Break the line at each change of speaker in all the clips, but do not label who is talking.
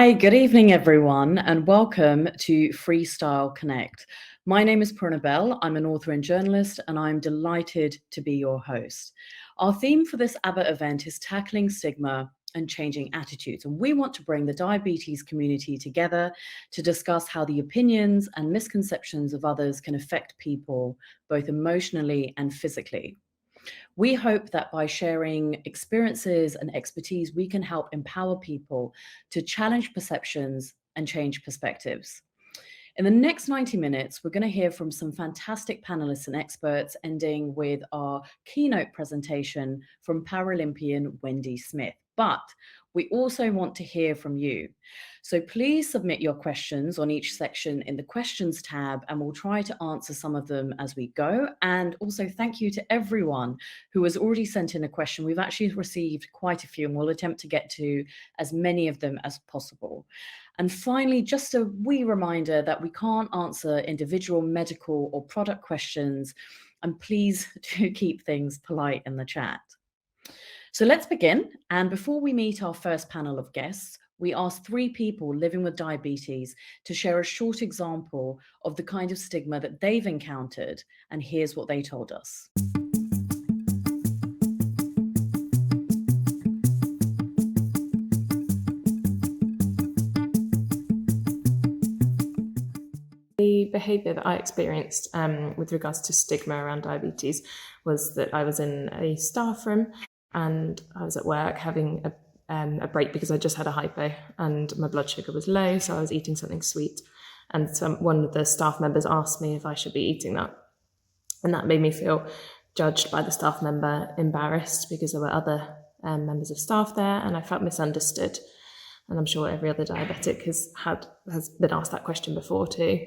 Hi, good evening, everyone, and welcome to FreeStyle Connect. My name is Prunabelle. I'm an author and journalist, and I'm delighted to be your host. Our theme for this Abbott event is tackling stigma and changing attitudes. And we want to bring the diabetes community together to discuss how the opinions and misconceptions of others can affect people, both emotionally and physically. We hope that by sharing experiences and expertise, we can help empower people to challenge perceptions and change perspectives. In the next 90 minutes, we're going to hear from some fantastic panelists and experts, ending with our keynote presentation from Paralympian Wendy Smith. But we also want to hear from you. So please submit your questions on each section in the questions tab, and we'll try to answer some of them as we go. And also thank you to everyone who has already sent in a question. We've actually received quite a few, and we'll attempt to get to as many of them as possible. And finally, just a wee reminder that we can't answer individual medical or product questions, and please do keep things polite in the chat. So let's begin. And before we meet our first panel of guests, we asked 3 people living with diabetes to share a short example of the kind of stigma that they've encountered. And here's what they told us.
The behaviour that I experienced with regards to stigma around diabetes was that I was in a staff room and I was at work having a break because I just had a hypo and my blood sugar was low, so I was eating something sweet. And one of the staff members asked me if I should be eating that. And that made me feel judged by the staff member, embarrassed because there were other members of staff there, and I felt misunderstood. And I'm sure every other diabetic has been asked that question before too.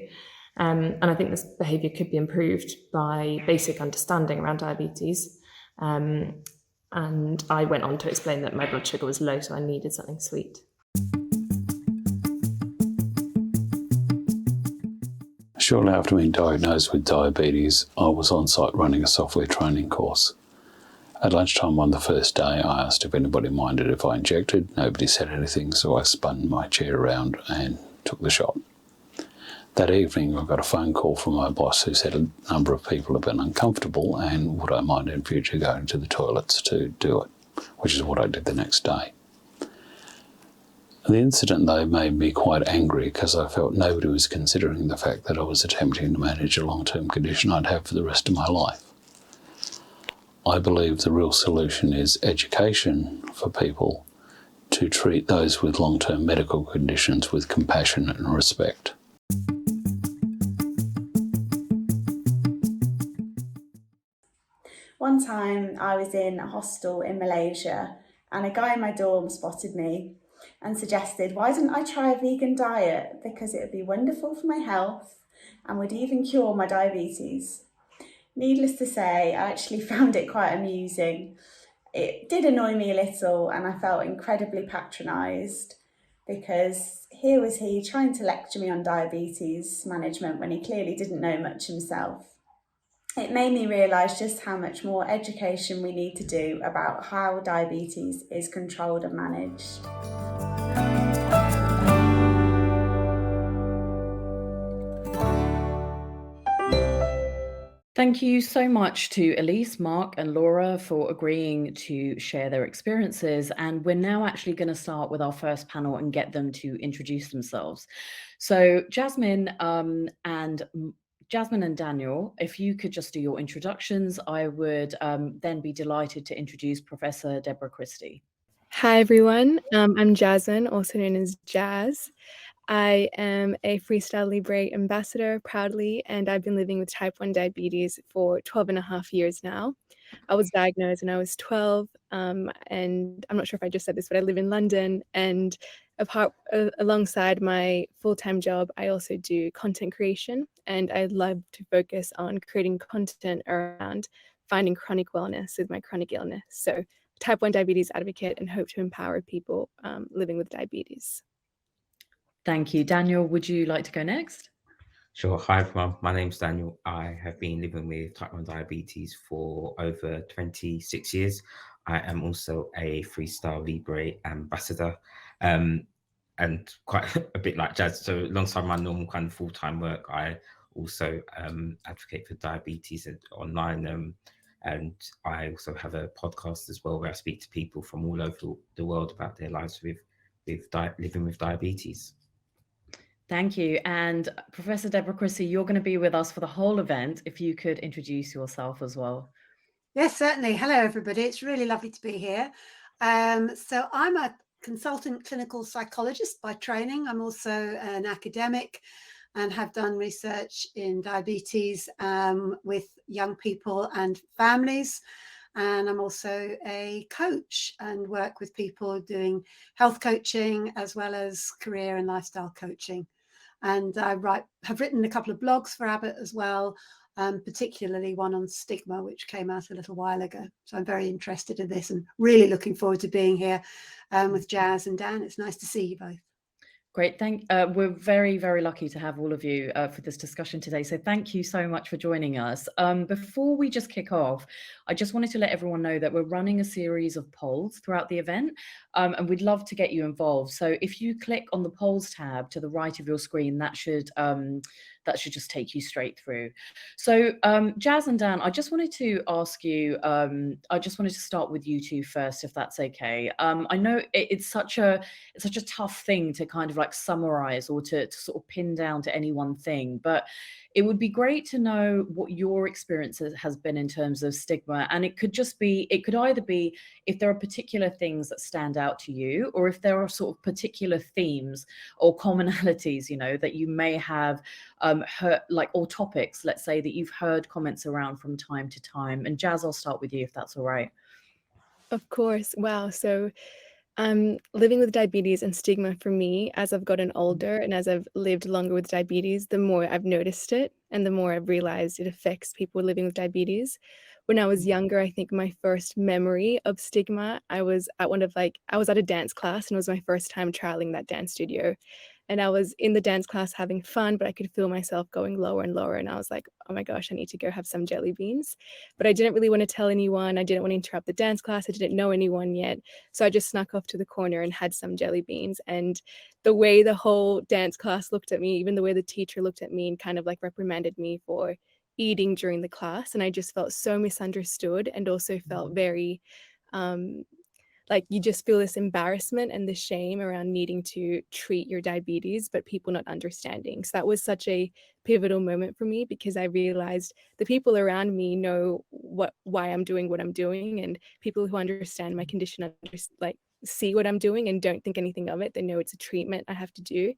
And I think this behaviour could be improved by basic understanding around diabetes. And I went on to explain that my blood sugar was low, so I needed something sweet.
Shortly after being diagnosed with diabetes, I was on site running a software training course. At lunchtime on the first day, I asked if anybody minded if I injected. Nobody said anything, so I spun my chair around and took the shot. That evening, I got a phone call from my boss who said a number of people have been uncomfortable and would I mind in future going to the toilets to do it, which is what I did the next day. The incident, though, made me quite angry because I felt nobody was considering the fact that I was attempting to manage a long-term condition I'd have for the rest of my life. I believe the real solution is education for people to treat those with long-term medical conditions with compassion and respect.
One time I was in a hostel in Malaysia and a guy in my dorm spotted me and suggested, why didn't I try a vegan diet because it would be wonderful for my health and would even cure my diabetes. Needless to say, I actually found it quite amusing. It did annoy me a little and I felt incredibly patronised because here was he trying to lecture me on diabetes management when he clearly didn't know much himself. It made me realise just how much more education we need to do about how diabetes is controlled and managed.
Thank you so much to Elise, Mark, and Laura for agreeing to share their experiences. And we're now actually going to start with our first panel and get them to introduce themselves. So Jasmine and Daniel, if you could just do your introductions, I would then be delighted to introduce Professor Deborah Christie.
Hi, everyone. I'm Jasmine, also known as Jazz. I am a FreeStyle Libre ambassador proudly, and I've been living with type 1 diabetes for 12 and a half years now. I was diagnosed when I was 12, and I'm not sure if I just said this, but I live in London, and alongside my full-time job, I also do content creation, and I love to focus on creating content around finding chronic wellness with my chronic illness. So type 1 diabetes advocate and hope to empower people living with diabetes.
Thank you. Daniel, would you like to go next?
Sure. Hi, everyone. My name's Daniel. I have been living with type 1 diabetes for over 26 years. I am also a FreeStyle Libre ambassador. and quite a bit like Jazz. So alongside my normal kind of full-time work, I also advocate for diabetes online. And I also have a podcast as well where I speak to people from all over the world about their lives with living with diabetes.
Thank you. And Professor Deborah Chrissy, you're going to be with us for the whole event. If you could introduce yourself as well.
Yes, certainly. Hello, everybody. It's really lovely to be here. So I'm a consultant clinical psychologist by training. I'm also an academic and have done research in diabetes with young people and families. And I'm also a coach and work with people doing health coaching as well as career and lifestyle coaching. And I have written a couple of blogs for Abbott as well, particularly one on stigma, which came out a little while ago. So I'm very interested in this and really looking forward to being here with Jazz and Dan. It's nice to see you both.
Great. We're very, very lucky to have all of you for this discussion today. So thank you so much for joining us. Before we just kick off, I just wanted to let everyone know that we're running a series of polls throughout the event, and we'd love to get you involved. So if you click on the polls tab to the right of your screen, that should just take you straight through. So Jazz and Dan, I just wanted to ask you, I just wanted to start with you two first, if that's okay. I know it's such a tough thing to kind of like summarize or to sort of pin down to any one thing, but it would be great to know what your experience has been in terms of stigma. And it could either be if there are particular things that stand out to you, or if there are sort of particular themes or commonalities, that you may have heard, like, or topics, let's say, that you've heard comments around from time to time. And Jazz, I'll start with you if that's all right.
Of course. Wow. So living with diabetes and stigma for me, as I've gotten older and as I've lived longer with diabetes, the more I've noticed it and the more I've realized it affects people living with diabetes. When I was younger, I think my first memory of stigma, I was at a dance class, and it was my first time trialing that dance studio. And I was in the dance class having fun, but I could feel myself going lower and lower. And I was like, oh my gosh, I need to go have some jelly beans. But I didn't really want to tell anyone. I didn't want to interrupt the dance class. I didn't know anyone yet. So I just snuck off to the corner and had some jelly beans. And the way the whole dance class looked at me, even the way the teacher looked at me and kind of like reprimanded me for eating during the class. And I just felt so misunderstood, and also felt very like you just feel this embarrassment and the shame around needing to treat your diabetes, but people not understanding. So that was such a pivotal moment for me, because I realized the people around me know why I'm doing what I'm doing, and people who understand my condition see what I'm doing and don't think anything of it. They know it's a treatment I have to do.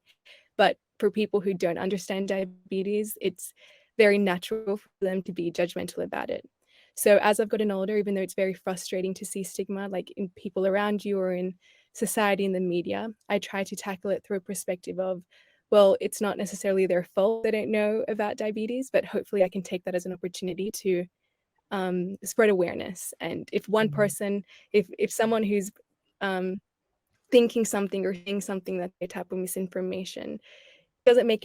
But for people who don't understand diabetes, it's very natural for them to be judgmental about it. So as I've gotten older, even though it's very frustrating to see stigma, like in people around you or in society and the media, I try to tackle it through a perspective of, well, it's not necessarily their fault they don't know about diabetes, but hopefully I can take that as an opportunity to spread awareness. And if one person, if someone who's thinking something or saying something that they type of misinformation, it doesn't make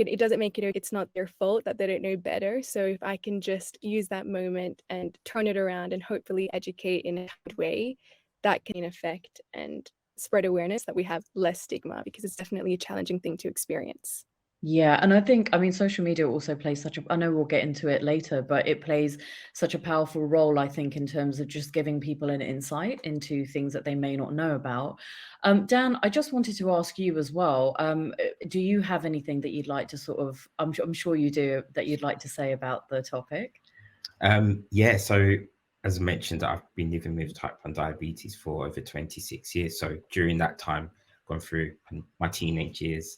it, it's not their fault that they don't know better. So if I can just use that moment and turn it around and hopefully educate in a good way, that can affect and spread awareness that we have less stigma, because it's definitely a challenging thing to experience.
Yeah, and I think, social media also plays I know we'll get into it later, but it plays such a powerful role, I think, in terms of just giving people an insight into things that they may not know about. Dan, I just wanted to ask you as well, do you have anything that you'd like to sort of, I'm sure you do, that you'd like to say about the topic?
Yeah, so as I mentioned, I've been living with type 1 diabetes for over 26 years. So during that time, gone through my teenage years,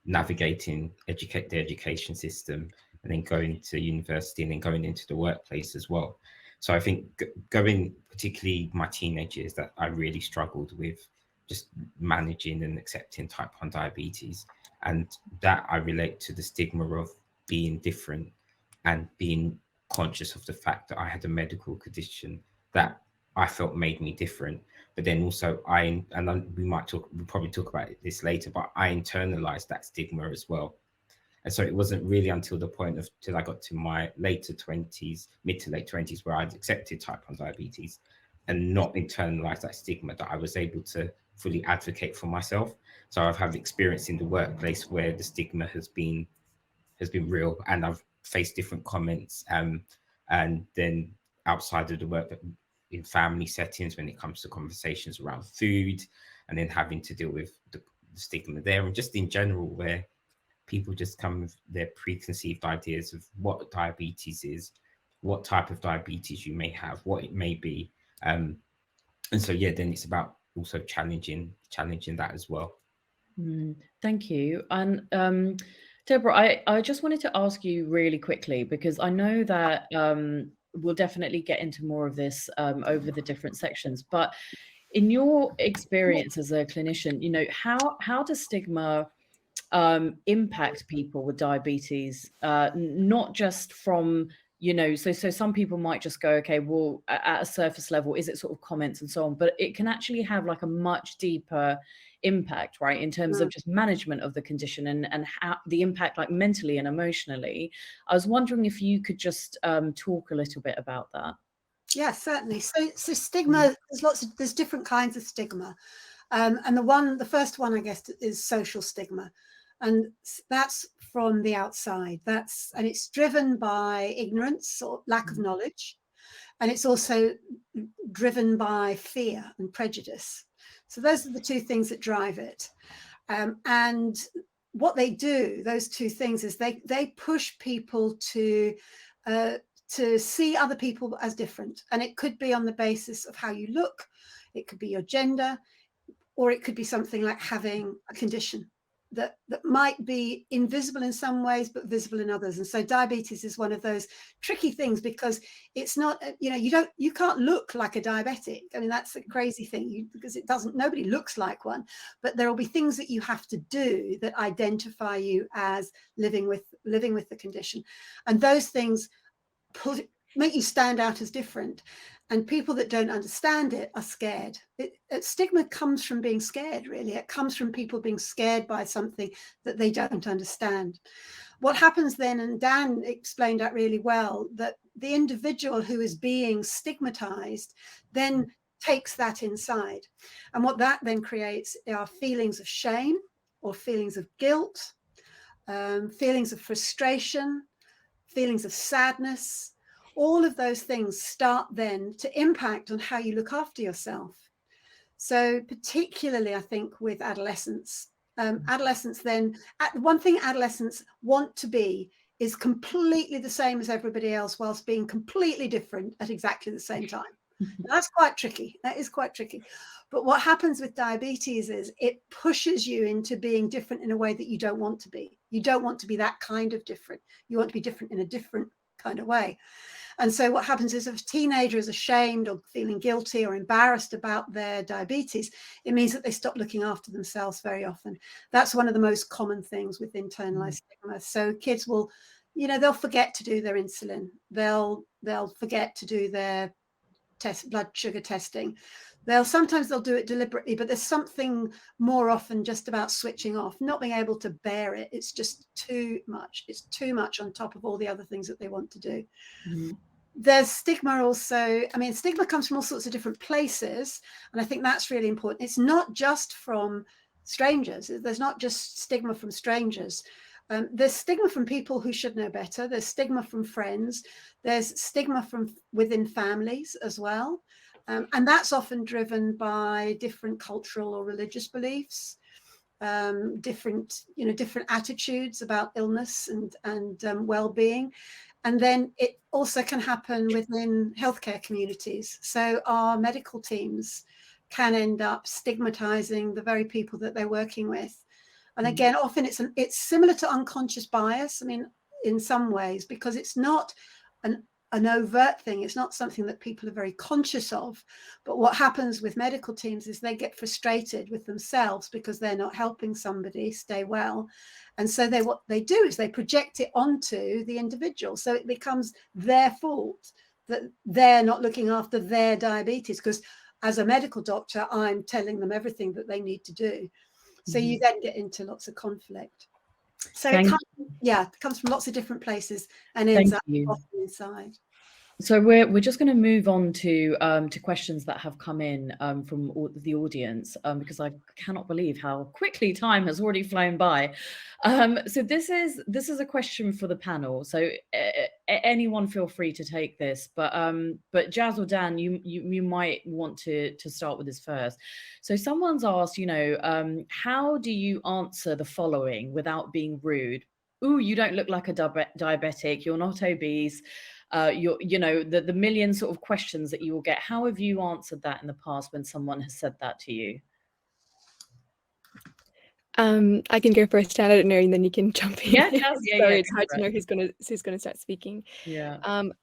navigating the education system, and then going to university, and then going into the workplace as well. So I think going, particularly my teenage years, that I really struggled with just managing and accepting type 1 diabetes. And that I relate to the stigma of being different and being conscious of the fact that I had a medical condition that I felt made me different. But then also we'll probably talk about this later, but I internalized that stigma as well. And so it wasn't really until the point till I got to my mid to late 20s, where I'd accepted type 1 diabetes and not internalized that stigma, that I was able to fully advocate for myself. So I've had experience in the workplace where the stigma has been real, and I've faced different comments, and then outside of the work, in family settings when it comes to conversations around food, and then having to deal with the stigma there, and just in general where people just come with their preconceived ideas of what diabetes is, what type of diabetes you may have, what it may be, and so yeah, then it's about also challenging that as well.
Thank you. And Deborah, I just wanted to ask you really quickly, because I know that we'll definitely get into more of this over the different sections, but in your experience as a clinician, you know, how does stigma impact people with diabetes, not just from, you know, so some people might just go, okay, well, at a surface level, is it sort of comments and so on, but it can actually have like a much deeper impact, right, in terms of just management of the condition, and how the impact, like mentally and emotionally. I was wondering if you could just talk a little bit about that.
Yeah, certainly. So stigma, there's different kinds of stigma. And the first one, I guess, is social stigma. And that's from the outside. And it's driven by ignorance or lack of knowledge. And it's also driven by fear and prejudice. So those are the two things that drive it. And what they do, those two things, is they push people to see other people as different. And it could be on the basis of how you look, it could be your gender, or it could be something like having a condition that might be invisible in some ways, but visible in others. And so diabetes is one of those tricky things, because it's not, you know, you can't look like a diabetic. I mean, that's a crazy thing, because nobody looks like one, but there will be things that you have to do that identify you as living with the condition. And those things make you stand out as different. And people that don't understand it are scared. Stigma comes from being scared, really. It comes from people being scared by something that they don't understand. What happens then, and Dan explained that really well, that the individual who is being stigmatized then takes that inside. And what that then creates are feelings of shame or feelings of guilt, feelings of frustration, feelings of sadness. All of those things start then to impact on how you look after yourself. So particularly, I think, with adolescents, one thing adolescents want to be is completely the same as everybody else, whilst being completely different at exactly the same time. That's quite tricky. That is quite tricky. But what happens with diabetes is it pushes you into being different in a way that you don't want to be. You don't want to be that kind of different. You want to be different in a different kind of way. And so what happens is, if a teenager is ashamed or feeling guilty or embarrassed about their diabetes, it means that they stop looking after themselves very often. That's one of the most common things with internalized stigma. So kids will, you know, they'll forget to do their insulin. They'll forget to do their blood sugar testing. Sometimes they'll do it deliberately, but there's something more often just about switching off, not being able to bear it. It's just too much. It's too much on top of all the other things that they want to do. There's stigma also. I mean, stigma comes from all sorts of different places. And I think that's really important. It's not just from strangers. There's not just stigma from strangers. There's stigma from people who should know better. There's stigma from friends. There's stigma from within families as well. And that's often driven by different cultural or religious beliefs, different attitudes about illness and well-being. And then it also can happen within healthcare communities. So our medical teams can end up stigmatizing the very people that they're working with. And again, often it's similar to unconscious bias. I mean, in some ways, because it's not an overt thing. It's not something that people are very conscious of. But what happens with medical teams is they get frustrated with themselves because they're not helping somebody stay well. And so what they do is they project it onto the individual. So it becomes their fault that they're not looking after their diabetes, because as a medical doctor, I'm telling them everything that they need to do. So you then get into lots of conflict. So it comes from lots of different places and ends up often inside.
So we're just going to move on to questions that have come in from the audience, because I cannot believe how quickly time has already flown by. So this is a question for the panel. So anyone feel free to take this, but Jazz or Dan, you might want to start with this first. So someone's asked, how do you answer the following without being rude? Ooh, you don't look like a diabetic. You're not obese. The million sort of questions that you will get. How have you answered that in the past when someone has said that to you?
I can go first, Chad, and then you can jump in.
Yeah,
Sorry, it's hard to know who's gonna start speaking.
Yeah.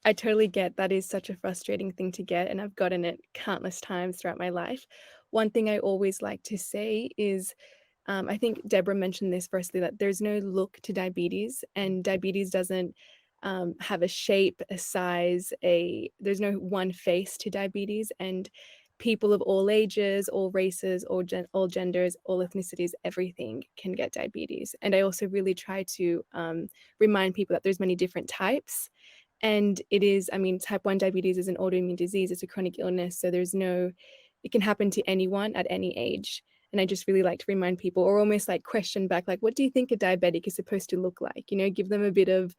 I totally get that is such a frustrating thing to get, and I've gotten it countless times throughout my life. One thing I always like to say is, I think Deborah mentioned this firstly, that there's no look to diabetes, and diabetes doesn't have a shape, a size, there's no one face to diabetes, and people of all ages, all races, all genders, all ethnicities, everything can get diabetes. And I also really try to remind people that there's many different types. And type 1 diabetes is an autoimmune disease, it's a chronic illness. So it can happen to anyone at any age. And I just really like to remind people, or almost like question back, like, what do you think a diabetic is supposed to look like? Give them a bit of,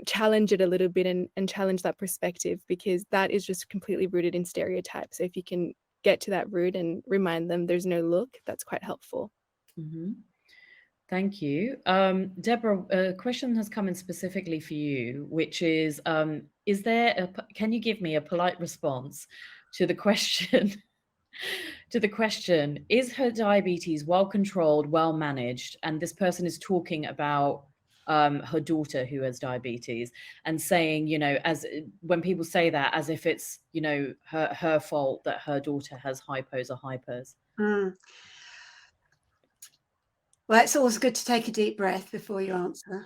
challenge it a little bit and challenge that perspective, because that is just completely rooted in stereotypes. So if you can get to that root and remind them there's no look, that's quite helpful.
Mm-hmm. Thank you. Deborah, a question has come in specifically for you, which is can you give me a polite response to the question, is her diabetes well controlled, well managed? And this person is talking about her daughter who has diabetes, and saying, as when people say that, as if it's, her fault that her daughter has hypos or hypers.
Well, it's always good to take a deep breath before you answer.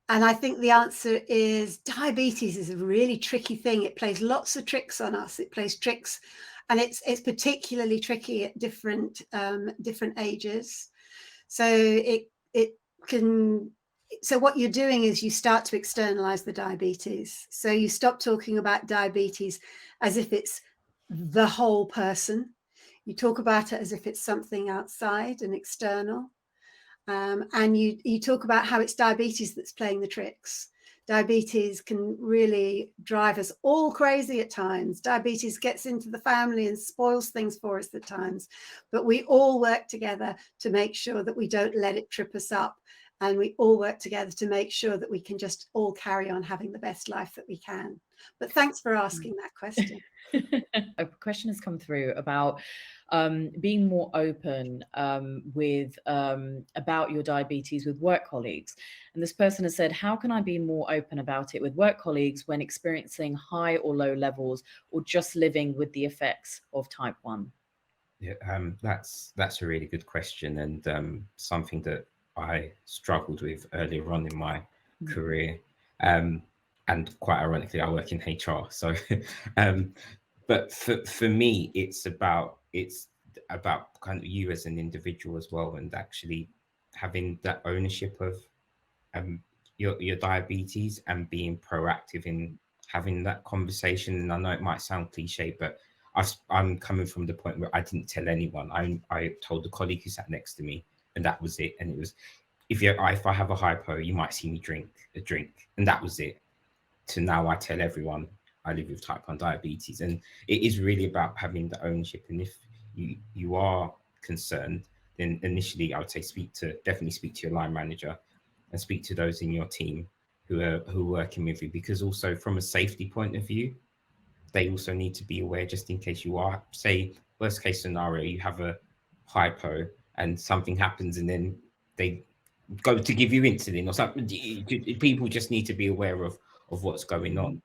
And I think the answer is diabetes is a really tricky thing. It plays lots of tricks on us. It plays tricks, and it's particularly tricky at different ages. So so what you're doing is you start to externalize the diabetes. So you stop talking about diabetes as if it's the whole person. You talk about it as if it's something outside and external. And you talk about how it's diabetes that's playing the tricks. Diabetes can really drive us all crazy at times. Diabetes gets into the family and spoils things for us at times. But we all work together to make sure that we don't let it trip us up. And we all work together to make sure that we can just all carry on having the best life that we can. But thanks for asking that question.
A question has come through about being more open with about your diabetes with work colleagues. And this person has said, how can I be more open about it with work colleagues when experiencing high or low levels, or just living with the effects of type 1?
Yeah, that's a really good question, and something that I struggled with earlier on in my career. And quite ironically, I work in HR. So, but for me, it's about kind of you as an individual as well, and actually having that ownership of your diabetes and being proactive in having that conversation. And I know it might sound cliche, but I'm coming from the point where I didn't tell anyone. I told the colleague who sat next to me, and that was it. And it was, if I have a hypo, you might see me drink a drink, and that was it. To now I tell everyone I live with type 1 diabetes, and it is really about having the ownership. And if you are concerned, then initially I would say definitely speak to your line manager and speak to those in your team who are working with you, because also from a safety point of view, they also need to be aware, just in case you are, say, worst case scenario, you have a hypo and something happens and then they go to give you insulin or something. People just need to be aware of what's going on.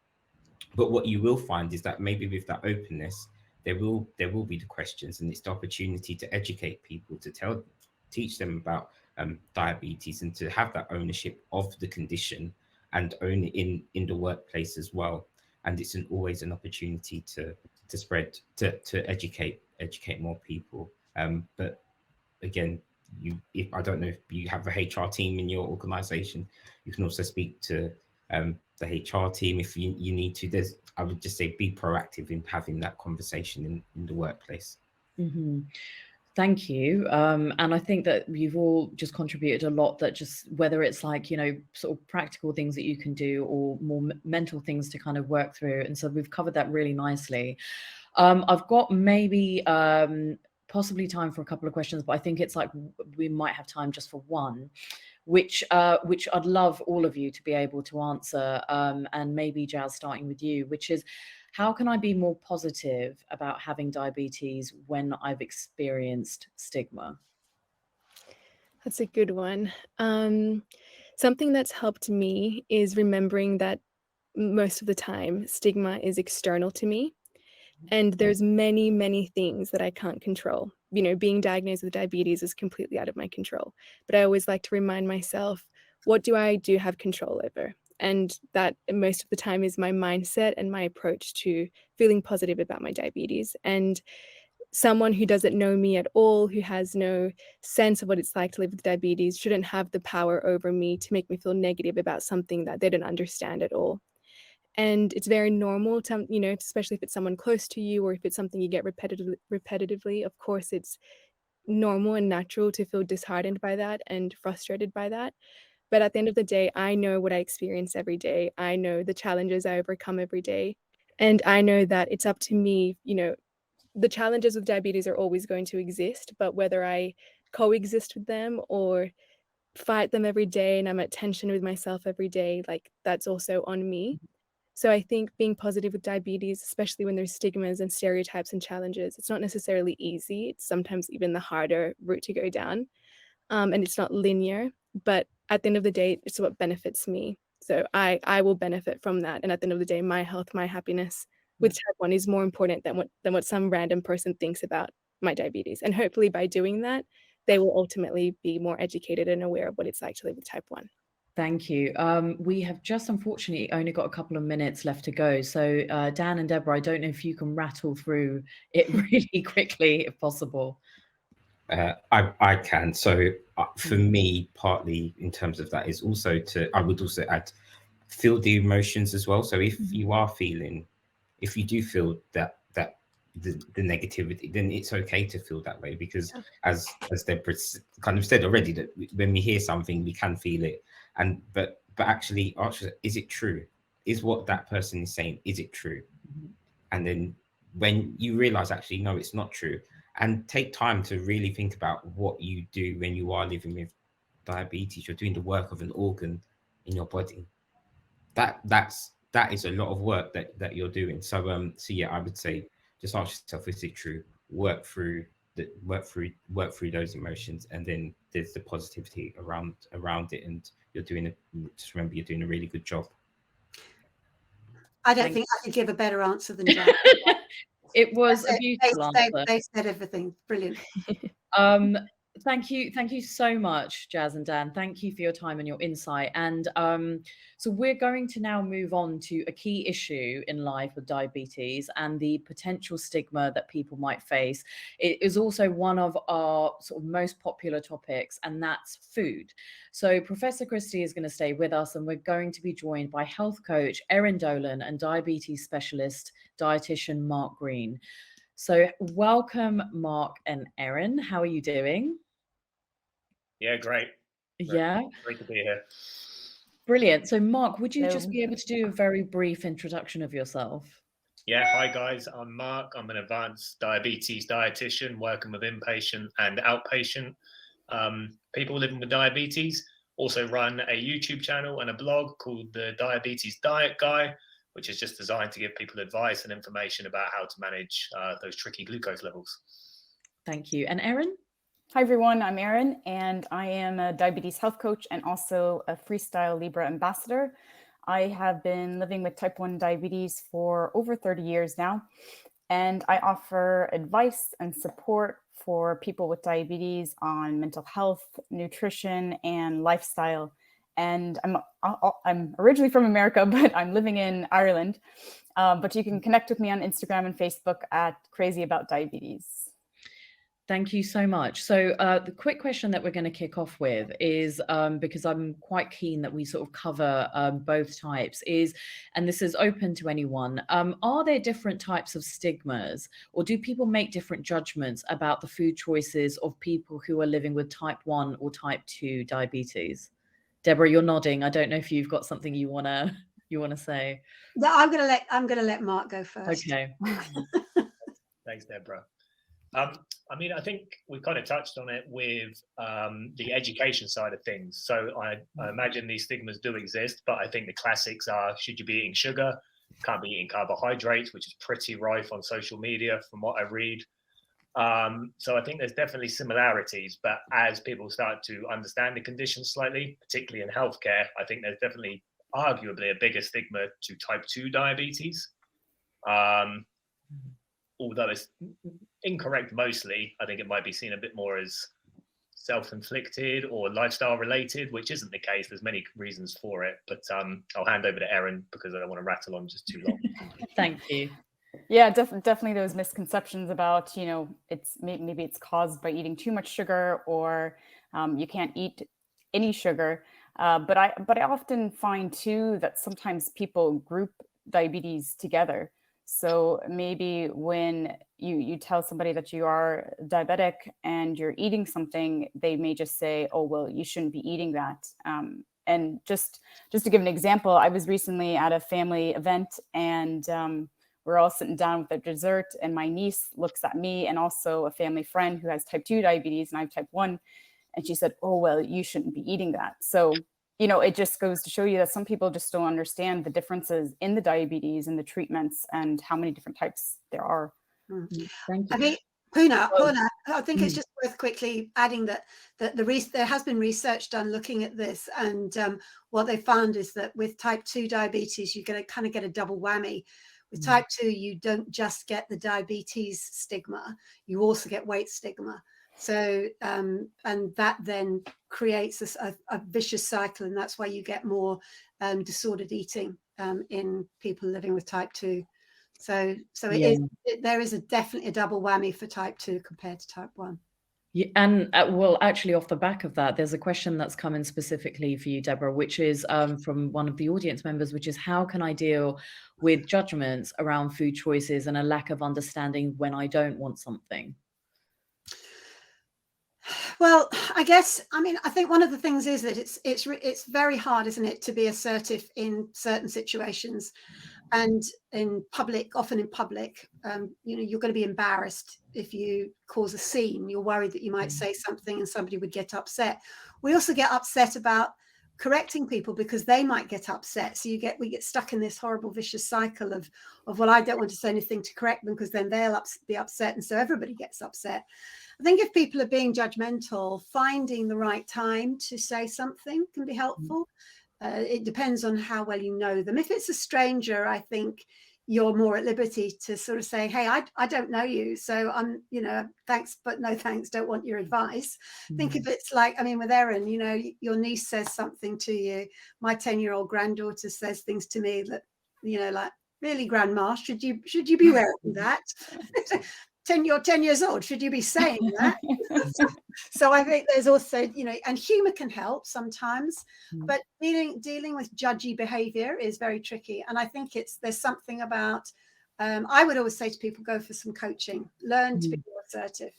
But what you will find is that maybe with that openness, there will be the questions, and it's the opportunity to educate people, to teach them about diabetes, and to have that ownership of the condition and own it in the workplace as well. And it's always an opportunity to spread, to educate more people. But again, I don't know if you have a HR team in your organization, you can also speak to HR team if you need to. I would just say be proactive in having that conversation in the workplace.
Mm-hmm. Thank you. And I think that you've all just contributed a lot, that just whether it's like, sort of practical things that you can do or more mental things to kind of work through. And so we've covered that really nicely. I've got maybe possibly time for a couple of questions, but I think it's like we might have time just for one, which I'd love all of you to be able to answer. And maybe Jazz, starting with you, which is, how can I be more positive about having diabetes when I've experienced stigma?
That's a good one. Something that's helped me is remembering that most of the time stigma is external to me. And there's many, many things that I can't control. Being diagnosed with diabetes is completely out of my control. But I always like to remind myself, what do I do have control over? And that most of the time is my mindset and my approach to feeling positive about my diabetes. And someone who doesn't know me at all, who has no sense of what it's like to live with diabetes, shouldn't have the power over me to make me feel negative about something that they don't understand at all. And it's very normal to, especially if it's someone close to you or if it's something you get repetitively, of course, it's normal and natural to feel disheartened by that and frustrated by that. But at the end of the day, I know what I experience every day. I know the challenges I overcome every day. And I know that it's up to me, the challenges with diabetes are always going to exist, but whether I coexist with them or fight them every day and I'm at tension with myself every day, like that's also on me. So I think being positive with diabetes, especially when there's stigmas and stereotypes and challenges, it's not necessarily easy. It's sometimes even the harder route to go down. And it's not linear, but at the end of the day, it's what benefits me. So I will benefit from that. And at the end of the day, my health, my happiness with type 1 is more important than what some random person thinks about my diabetes. And hopefully by doing that, they will ultimately be more educated and aware of what it's like to live with type 1.
Thank you. We have just unfortunately only got a couple of minutes left to go. So Dan and Deborah, I don't know if you can rattle through it really quickly, if possible.
I can. So for me, partly in terms of that is also I would also add, feel the emotions as well. So if you are feeling, if you do feel that the negativity, then it's okay to feel that way, because as Deborah kind of said already, that when we hear something, we can feel it. But actually, is it true? Is what that person is saying, is it true? And then when you realize actually, no, it's not true, and take time to really think about what you do when you are living with diabetes, you're doing the work of an organ in your body. That is a lot of work that you're doing. So yeah, I would say just ask yourself, is it true? Work through those emotions, and then there's the positivity around it, and just remember you're doing a really good job.
I don't think I could give a better answer than Jack.
It was a beautiful answer.
They said everything. Brilliant.
Thank you so much, Jazz and Dan. Thank you for your time and your insight. And so we're going to now move on to a key issue in life with diabetes and the potential stigma that people might face. It is also one of our sort of most popular topics, and that's food. So Professor Christie is going to stay with us, and we're going to be joined by health coach Erin Dolan and diabetes specialist dietitian Mark Green. So welcome, Mark and Erin. How are you doing?
Yeah, great.
Yeah.
Great to be here.
Brilliant. So Mark, would you just be able to do a very brief introduction of yourself?
Yeah, hi guys, I'm Mark. I'm an advanced diabetes dietitian working with inpatient and outpatient people living with diabetes. Also run a YouTube channel and a blog called the Diabetes Diet Guy, which is just designed to give people advice and information about how to manage those tricky glucose levels.
Thank you. And Erin?
Hi, everyone. I'm Erin, and I am a diabetes health coach and also a FreeStyle Libre ambassador. I have been living with type 1 diabetes for over 30 years now, and I offer advice and support for people with diabetes on mental health, nutrition, and lifestyle. And I'm originally from America, but I'm living in Ireland. But you can connect with me on Instagram and Facebook at Crazy About Diabetes.
Thank you so much. So the quick question that we're going to kick off with is, because I'm quite keen that we sort of cover both types, is, and this is open to anyone, are there different types of stigmas, or do people make different judgments about the food choices of people who are living with type 1 or type 2 diabetes? Deborah, you're nodding. I don't know if you've got something you want to say.
No, I'm gonna let Mark go first.
Okay.
Thanks, Deborah. I mean, I think we've kind of touched on it with the education side of things. So I imagine these stigmas do exist, but I think the classics are, should you be eating sugar? Can't be eating carbohydrates, which is pretty rife on social media from what I read. So I think there's definitely similarities, but as people start to understand the condition slightly, particularly in healthcare, I think there's definitely arguably a bigger stigma to type 2 diabetes. Although it's incorrect mostly, I think it might be seen a bit more as self-inflicted or lifestyle related, which isn't the case. There's many reasons for it, but I'll hand over to Erin because I don't want to rattle on just too long.
Thank you.
Yeah, definitely those misconceptions about, you know, it's maybe it's caused by eating too much sugar, or you can't eat any sugar. But I often find too that sometimes people group diabetes together. So maybe when you tell somebody that you are diabetic and you're eating something, they may just say, oh, well, you shouldn't be eating that. And just to give an example, I was recently at a family event, and we're all sitting down with a dessert, and my niece looks at me and also a family friend who has type 2 diabetes and I have type 1. And she said, oh, well, you shouldn't be eating that. So, you know, it just goes to show you that some people just don't understand the differences in the diabetes and the treatments and how many different types there are.
Thank you.
I think, Poona, I think it's just worth quickly adding that there has been research done looking at this, and what they found is that with type 2 diabetes, you're going to kind of get a double whammy. With type 2, you don't just get the diabetes stigma, you also get weight stigma. So, and that then creates a vicious cycle, and that's why you get more disordered eating in people living with type 2. So there is definitely a double whammy for type 2 compared to type 1.
Yeah, and well, actually, off the back of that, there's a question that's come in specifically for you, Deborah, which is from one of the audience members, which is, how can I deal with judgments around food choices and a lack of understanding when I don't want something?
Well, I think one of the things is that it's very hard, isn't it, to be assertive in certain situations, and in public, often in public, you know, you're going to be embarrassed if you cause a scene. You're worried that you might say something and somebody would get upset. We also get upset about correcting people because they might get upset. So we get stuck in this horrible vicious cycle of well, I don't want to say anything to correct them because then they'll be upset, and so everybody gets upset. I think if people are being judgmental, finding the right time to say something can be helpful. It depends on how well you know them. If it's a stranger, I think you're more at liberty to sort of say, hey, I don't know you, so I'm, you know, thanks, but no thanks, don't want your advice. I think if it's like, I mean, with Erin, you know, your niece says something to you, my 10-year-old granddaughter says things to me that, you know, like, really, grandma, should you be wearing that? You're 10 years old, should you be saying that? So I think there's also, you know, and humor can help sometimes, but dealing with judgy behavior is very tricky. And I think there's something about, I would always say to people, go for some coaching, learn to be more assertive.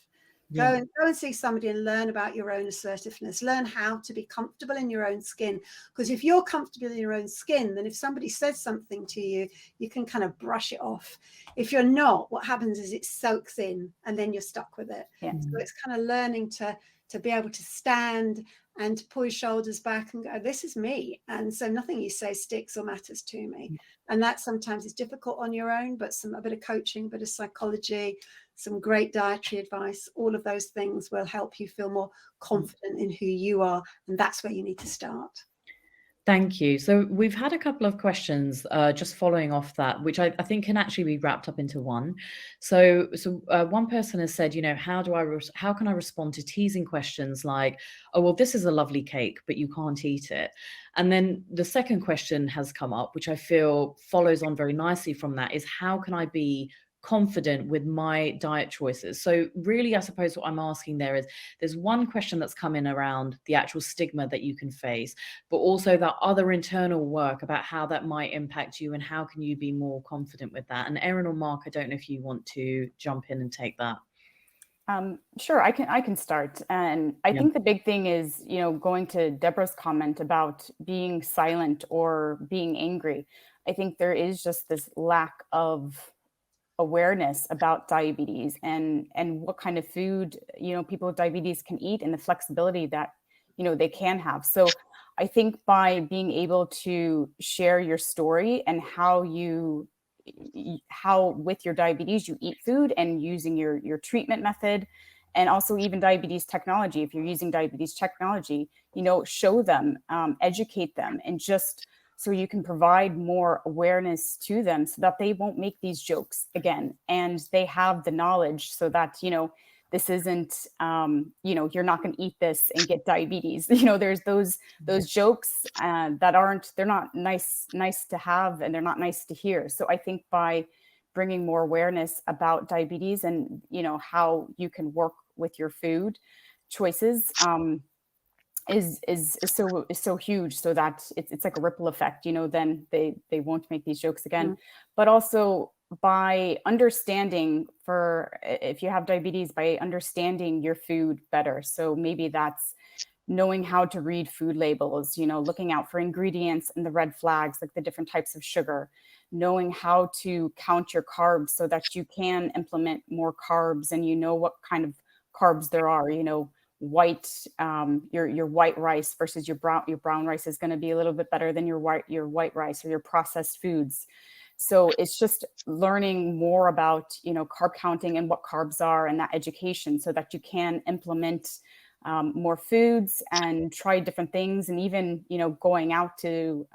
Go and see somebody and learn about your own assertiveness. Learn how to be comfortable in your own skin. Because if you're comfortable in your own skin, then if somebody says something to you, you can kind of brush it off. If you're not, what happens is it soaks in and then you're stuck with it. So it's kind of learning to be able to stand and to pull your shoulders back and go, this is me. And so nothing you say sticks or matters to me. And that sometimes is difficult on your own, but a bit of coaching, a bit of psychology, some great dietary advice, all of those things will help you feel more confident in who you are. And that's where you need to start.
Thank you. So we've had a couple of questions just following off that, which I think can actually be wrapped up into one. So one person has said, you know, how can I respond to teasing questions like, oh, well, this is a lovely cake, but you can't eat it. And then the second question has come up, which I feel follows on very nicely from that, is how can I be confident with my diet choices? So really, I suppose what I'm asking there is, there's one question that's come in around the actual stigma that you can face, but also that other internal work about how that might impact you and how can you be more confident with that. And Erin or Mark, I don't know if you want to jump in and take that.
Sure, I can start. And I think the big thing is, going to Deborah's comment about being silent or being angry. I think there is just this lack of awareness about diabetes and what kind of food, people with diabetes can eat and the flexibility that, they can have. So I think by being able to share your story and how with your diabetes you eat food and using your treatment method, and also even diabetes technology, if you're using diabetes technology, show them, educate them, and just so you can provide more awareness to them so that they won't make these jokes again, and they have the knowledge so that this isn't you're not going to eat this and get diabetes. There's those jokes they're not nice to have, and they're not nice to hear. So I think by bringing more awareness about diabetes and how you can work with your food choices is so huge, so that it's like a ripple effect. Then they won't make these jokes again. But also by understanding, for if you have diabetes, by understanding your food better. So maybe that's knowing how to read food labels, looking out for ingredients and the red flags, like the different types of sugar, knowing how to count your carbs so that you can implement more carbs, and what kind of carbs there are. White, your white rice versus your brown rice is going to be a little bit better than your white rice or your processed foods. So it's just learning more about carb counting and what carbs are, and that education, so that you can implement more foods and try different things, and even going out to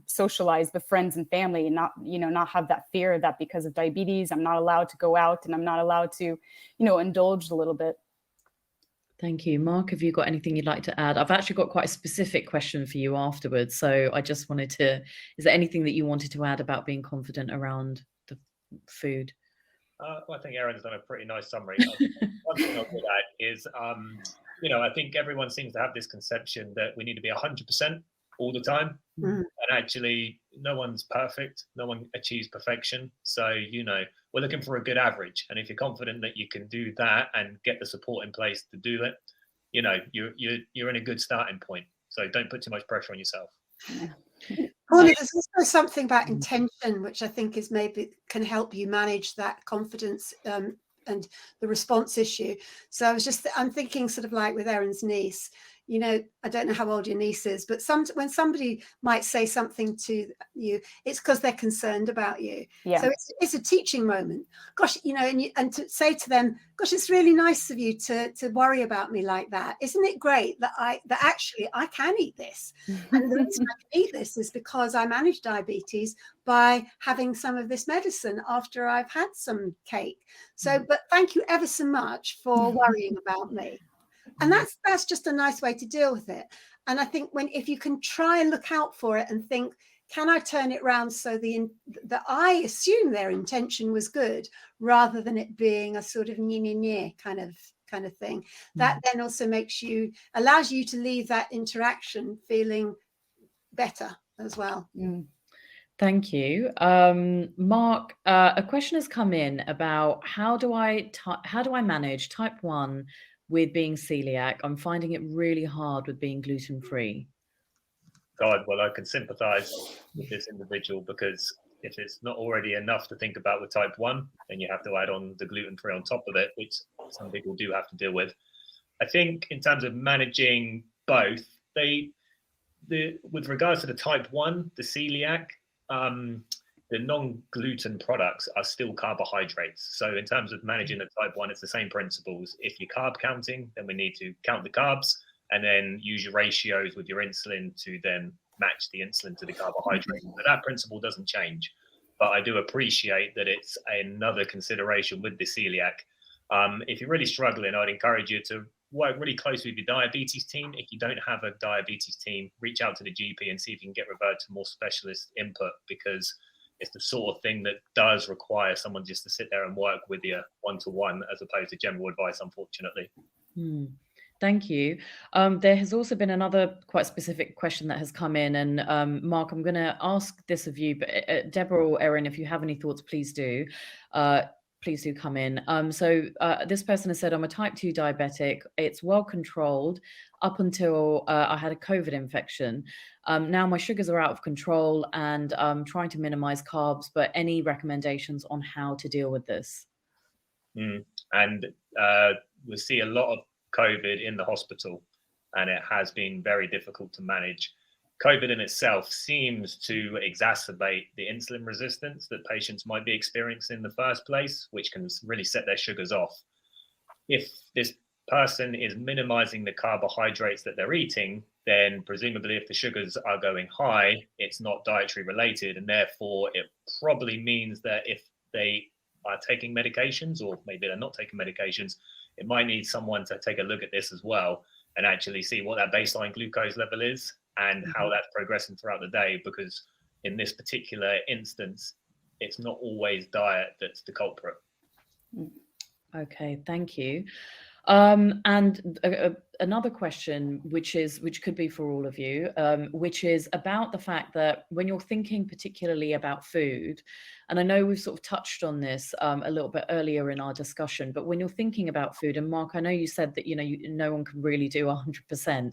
socialize with friends and family, and not have that fear that because of diabetes I'm not allowed to go out and I'm not allowed to indulge a little bit.
Thank you. Mark, have you got anything you'd like to add? I've actually got quite a specific question for you afterwards. So I just wanted to, is there anything that you wanted to add about being confident around the food?
Well, I think Erin's done a pretty nice summary. One thing I'll good at is, I think everyone seems to have this conception that we need to be 100% all the time. And actually, no one's perfect. No one achieves perfection. So, we're looking for a good average. And if you're confident that you can do that and get the support in place to do it, you're in a good starting point. So don't put too much pressure on yourself.
Courtney, there's also something about intention, which I think is maybe can help you manage that confidence and the response issue. So I'm thinking sort of like with Erin's niece, I don't know how old your niece is, but when somebody might say something to you, it's because they're concerned about you.
Yeah.
So it's a teaching moment. Gosh, and to say to them, gosh, it's really nice of you to worry about me like that. Isn't it great that actually I can eat this? And the reason I can eat this is because I manage diabetes by having some of this medicine after I've had some cake. So, but thank you ever so much for worrying about me. And that's just a nice way to deal with it. And I think if you can try and look out for it and think, can I turn it around so that I assume their intention was good, rather than it being a sort of kind of thing, that then also allows you to leave that interaction feeling better as well.
Thank you. Mark, a question has come in about how do I manage type 1 with being celiac? I'm finding it really hard with being gluten-free.
God, well, I can sympathize with this individual, because if it's not already enough to think about with type 1, then you have to add on the gluten-free on top of it, which some people do have to deal with. I think in terms of managing both, with regards to the type 1, the celiac, the non-gluten products are still carbohydrates. So in terms of managing the type 1, it's the same principles. If you're carb counting, then we need to count the carbs and then use your ratios with your insulin to then match the insulin to the carbohydrate. But that principle doesn't change. But I do appreciate that it's another consideration with the celiac. If you're really struggling, I'd encourage you to work really closely with your diabetes team. If you don't have a diabetes team, reach out to the GP and see if you can get referred to more specialist input, because it's the sort of thing that does require someone just to sit there and work with you one-to-one, as opposed to general advice, unfortunately.
Thank you. There has also been another quite specific question that has come in, and Mark, I'm going to ask this of you, but Deborah or Erin, if you have any thoughts, please do. Please do come in. So this person has said, I'm a type 2 diabetic. It's well controlled up until I had a COVID infection. Now my sugars are out of control and I'm trying to minimize carbs, but any recommendations on how to deal with this?
And we see a lot of COVID in the hospital, and it has been very difficult to manage. COVID in itself seems to exacerbate the insulin resistance that patients might be experiencing in the first place, which can really set their sugars off. If this person is minimizing the carbohydrates that they're eating, then presumably if the sugars are going high, it's not dietary related, and therefore it probably means that if they are taking medications, or maybe they're not taking medications, it might need someone to take a look at this as well and actually see what that baseline glucose level is and how that's progressing throughout the day, because in this particular instance, it's not always diet that's the culprit.
Okay, thank you. And another question, which could be for all of you, which is about the fact that when you're thinking particularly about food, and I know we've sort of touched on this a little bit earlier in our discussion, but when you're thinking about food, and Mark, I know you said that, no one can really do 100%,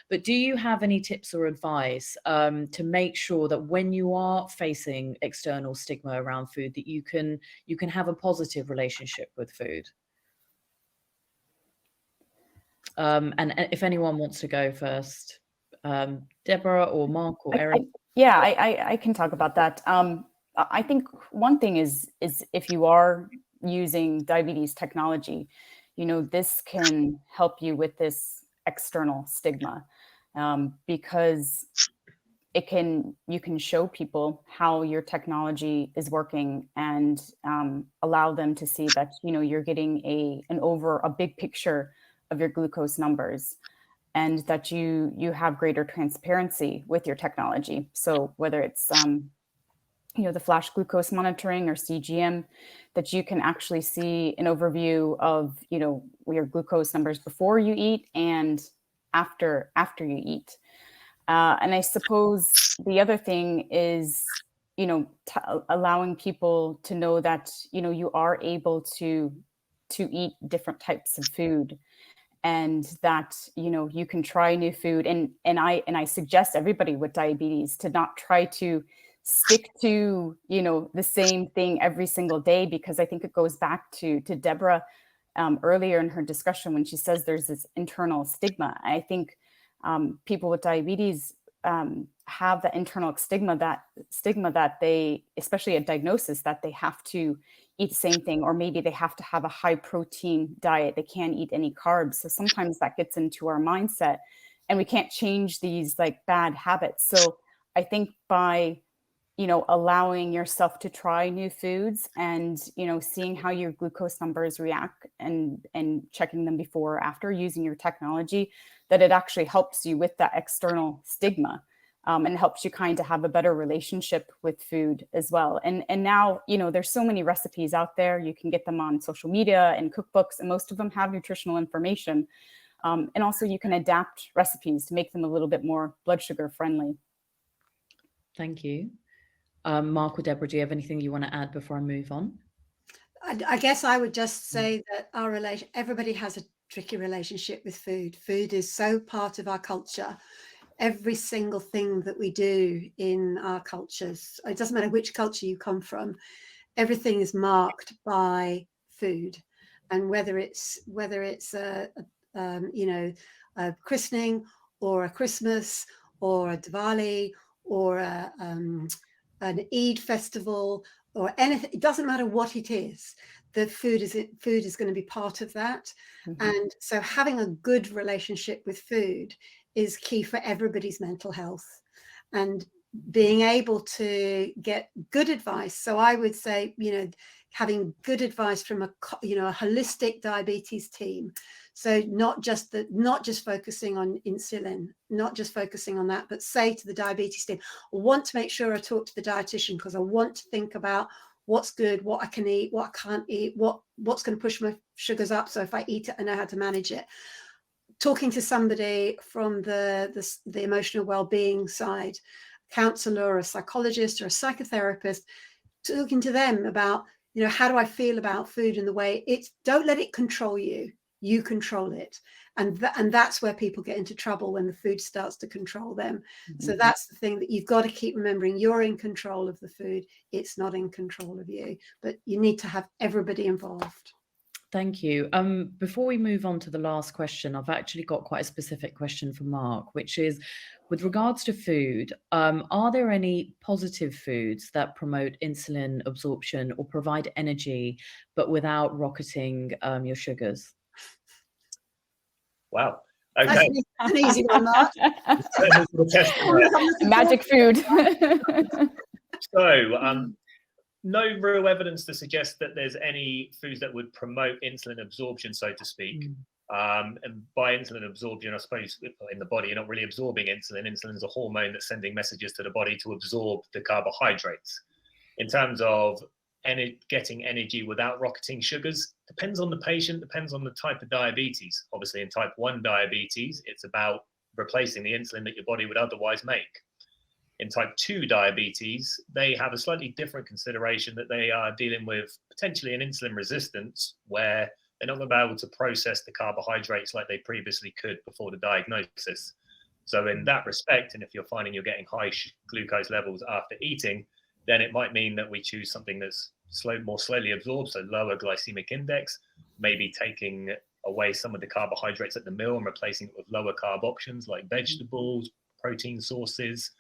but do you have any tips or advice to make sure that when you are facing external stigma around food, that you can have a positive relationship with food? And if anyone wants to go first, Deborah or Mark or Erin.
I can talk about that. I think one thing is if you are using diabetes technology, this can help you with this external stigma, because you can show people how your technology is working and allow them to see that you're getting a big picture of your glucose numbers, and that you have greater transparency with your technology. So whether it's the flash glucose monitoring or CGM, that you can actually see an overview of your glucose numbers before you eat and after you eat. And I suppose the other thing is allowing people to know that you are able to eat different types of food, and that you can try new food, and I suggest everybody with diabetes to not try to stick to the same thing every single day, because I think it goes back to Deborah earlier in her discussion when she says there's this internal stigma. I think people with diabetes have the internal stigma that they, especially at diagnosis, that they have to eat the same thing, or maybe they have to have a high protein diet. They can't eat any carbs. So sometimes that gets into our mindset, and we can't change these bad habits. So I think by allowing yourself to try new foods and seeing how your glucose numbers react and checking them before or after using your technology, that it actually helps you with that external stigma, and helps you kind of have a better relationship with food as well. And now there's so many recipes out there. You can get them on social media and cookbooks, and most of them have nutritional information. And also you can adapt recipes to make them a little bit more blood sugar friendly.
Thank you. Mark or Deborah, do you have anything you want to add before I move on?
I guess I would just say that everybody has a tricky relationship with food. Food is so part of our culture. Every single thing that we do in our cultures, it doesn't matter which culture you come from, everything is marked by food. And whether it's a christening or a Christmas or a Diwali or an Eid festival or anything, it doesn't matter what it is. The food is going to be part of that. Mm-hmm. And so having a good relationship with food is key for everybody's mental health, and being able to get good advice. So I would say, having good advice from a holistic diabetes team. So not just focusing on insulin, not just focusing on that, but say to the diabetes team, I want to make sure I talk to the dietitian because I want to think about what's good, what I can eat, what I can't eat, what's going to push my sugars up. So if I eat it, I know how to manage it. Talking to somebody from the emotional well-being side, counselor or a psychologist or a psychotherapist, talking to them about, how do I feel about food and the way don't let it control you. You control it. And that's where people get into trouble, when the food starts to control them. Mm-hmm. So that's the thing that you've got to keep remembering. You're in control of the food. It's not in control of you, but you need to have everybody involved.
Thank you. Before we move on to the last question, I've actually got quite a specific question for Mark, which is, with regards to food, are there any positive foods that promote insulin absorption or provide energy, but without rocketing your sugars?
Wow. Okay.
That's an easy one, Mark.
Magic food.
So, no real evidence to suggest that there's any foods that would promote insulin absorption, so to speak. And by insulin absorption, I suppose in the body, you're not really absorbing insulin. Insulin is a hormone that's sending messages to the body to absorb the carbohydrates. In terms of getting energy without rocketing sugars, depends on the patient, depends on the type of diabetes. Obviously, in type 1 diabetes, it's about replacing the insulin that your body would otherwise make. In type 2 diabetes, they have a slightly different consideration, that they are dealing with potentially an insulin resistance, where they're not going to be able to process the carbohydrates like they previously could before the diagnosis. So in that respect, and if you're finding you're getting high glucose levels after eating, then it might mean that we choose something that's more slowly absorbed, so lower glycemic index, maybe taking away some of the carbohydrates at the meal and replacing it with lower carb options like vegetables, protein sources.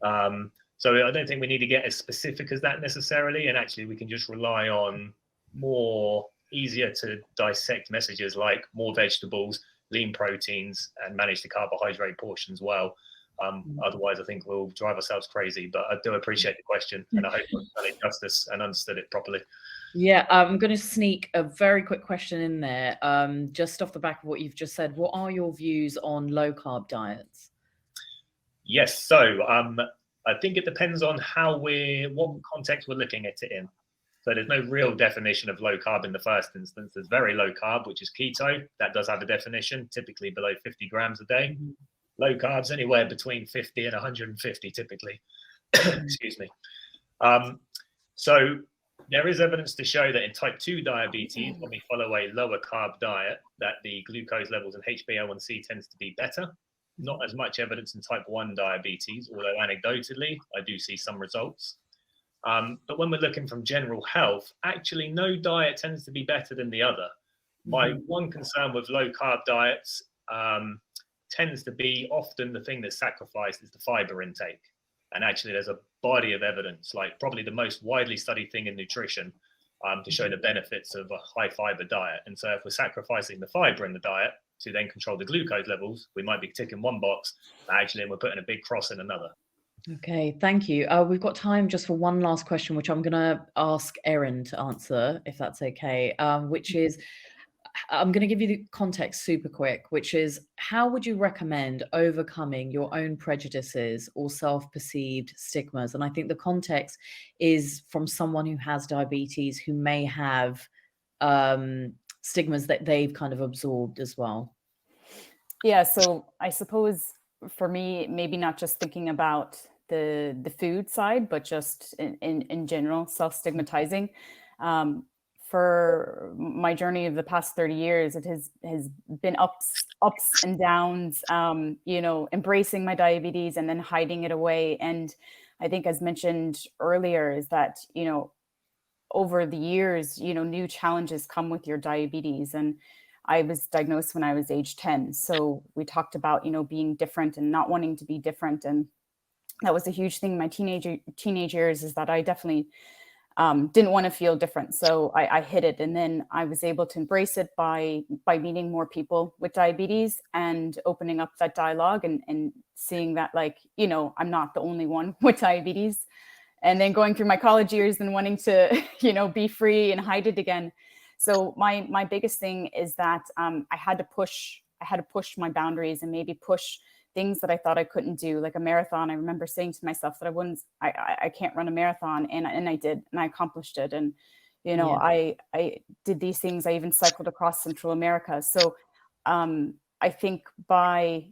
So I don't think we need to get as specific as that necessarily, and actually we can just rely on more easier to dissect messages like more vegetables, lean proteins, and manage the carbohydrate portions well. Otherwise, I think we'll drive ourselves crazy. But I do appreciate the question, and I hope I've done it justice and understood it properly.
Yeah, I'm going to sneak a very quick question in there, just off the back of what you've just said. What are your views on low carb diets?
Yes, so I think it depends on what context we're looking at it in. So there's no real definition of low carb in the first instance. There's very low carb, which is keto. That does have a definition, typically below 50 grams a day. Low carbs anywhere between 50 and 150 typically. Excuse me. So there is evidence to show that in type 2 diabetes, when we follow a lower carb diet, that the glucose levels and HbA1c tends to be better. Not as much evidence in type 1 diabetes, although anecdotally, I do see some results. But when we're looking from general health, actually no diet tends to be better than the other. My one concern with low carb diets tends to be often the thing that's sacrificed is the fiber intake. And actually there's a body of evidence, like probably the most widely studied thing in nutrition, to show the benefits of a high fiber diet. And so if we're sacrificing the fiber in the diet to then control the glucose levels, we might be ticking one box, but actually we're putting a big cross in another.
Okay, thank you. We've got time just for one last question, which I'm going to ask Erin to answer, if that's okay, which is, I'm going to give you the context super quick, which is, how would you recommend overcoming your own prejudices or self-perceived stigmas? And I think the context is from someone who has diabetes, who may have stigmas that they've kind of absorbed as well.
Yeah, so I suppose for me, maybe not just thinking about the food side, but just in general, self-stigmatizing. For my journey of the past 30 years, it has been ups and downs, embracing my diabetes and then hiding it away. And I think, as mentioned earlier, is that, over the years, new challenges come with your diabetes. And I was diagnosed when I was age 10. So we talked about, being different and not wanting to be different. And that was a huge thing in my teenage years, is that I definitely didn't want to feel different. So I hid it. And then I was able to embrace it by meeting more people with diabetes and opening up that dialogue and seeing that, I'm not the only one with diabetes. and then going through my college years and wanting to, be free and hide it again. So my biggest thing is that I had to push my boundaries and maybe push things that I thought I couldn't do, like a marathon. I remember saying to myself that I can't run a marathon, and I did, and I accomplished it. And I did these things. I even cycled across Central America. So I think by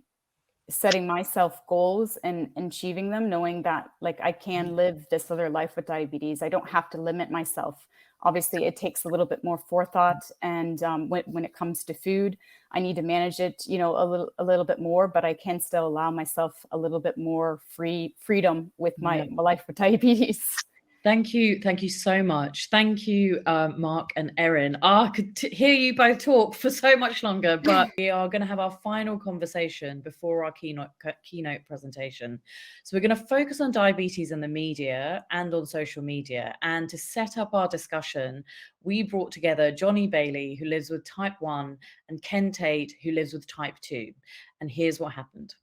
setting myself goals and achieving them, knowing that like I can live this other life with diabetes, I don't have to limit myself. Obviously, it takes a little bit more forethought, and when it comes to food, I need to manage it, a little bit more. But I can still allow myself a little bit more freedom with my life with diabetes.
Thank you so much. Thank you, Mark and Erin. I could hear you both talk for so much longer, but we are going to have our final conversation before our keynote presentation. So we're going to focus on diabetes in the media and on social media. And to set up our discussion, we brought together Johnny Bailey, who lives with type 1, and Ken Tate, who lives with type 2. And here's what happened.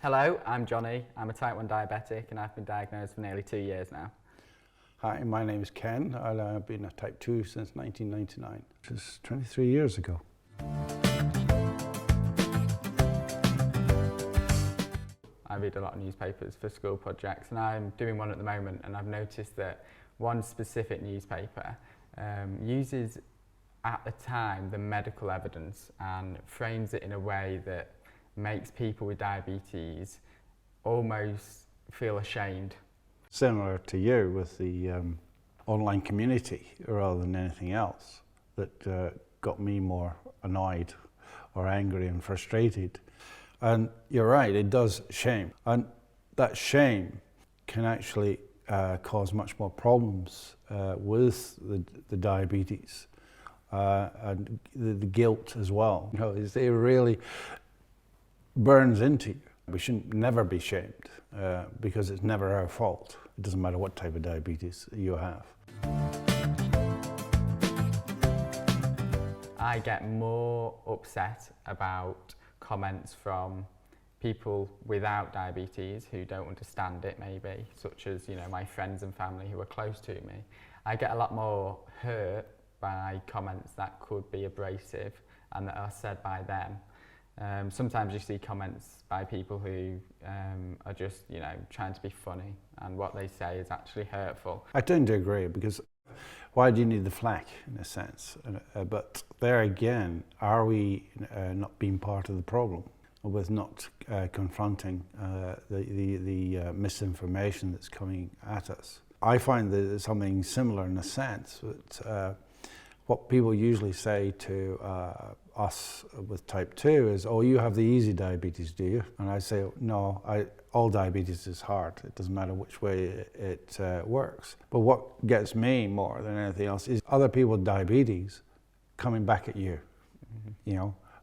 Hello, I'm Johnny. I'm a type 1 diabetic and I've been diagnosed for nearly 2 years now.
Hi, my name is Ken. I've been a type 2 since 1999, which is 23 years ago.
I read a lot of newspapers for school projects, and I'm doing one at the moment, and I've noticed that one specific newspaper uses at the time the medical evidence and frames it in a way that makes people with diabetes almost feel ashamed.
Similar to you with the online community rather than anything else that got me more annoyed or angry and frustrated. And you're right, it does shame. And that shame can actually cause much more problems with the diabetes and the guilt as well. It really burns into you. We should never be shamed because it's never our fault. It doesn't matter what type of diabetes you have.
I get more upset about comments from people without diabetes who don't understand it maybe, such as my friends and family who are close to me. I get a lot more hurt by comments that could be abrasive and that are said by them. Sometimes you see comments by people who are just, trying to be funny, and what they say is actually hurtful.
I tend to agree, because why do you need the flack in a sense? But there again, are we not being part of the problem with not confronting the misinformation that's coming at us? I find that there's something similar in a sense. That, what people usually say to us with type 2 is, oh, you have the easy diabetes, do you? And I say, no, all diabetes is hard. It doesn't matter which way it works. But what gets me more than anything else is other people with diabetes coming back at you,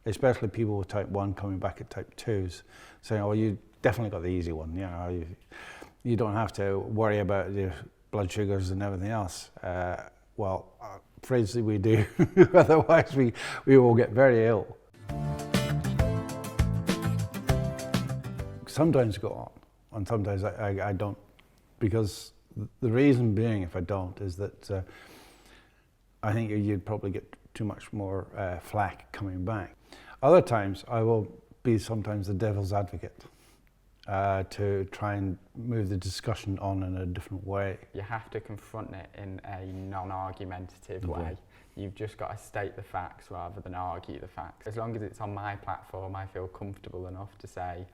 especially people with type 1 coming back at type 2s, saying, oh, you definitely got the easy one. You don't have to worry about your blood sugars and everything else. Well, afraid we do, otherwise we will get very ill. Sometimes go on, and sometimes I don't, because the reason being, if I don't, is that I think you'd probably get too much more flack coming back. Other times I will be sometimes the devil's advocate to try and move the discussion on in a different way.
You have to confront it in a non-argumentative way. You've just got to state the facts rather than argue the facts. As long as it's on my platform, I feel comfortable enough to say,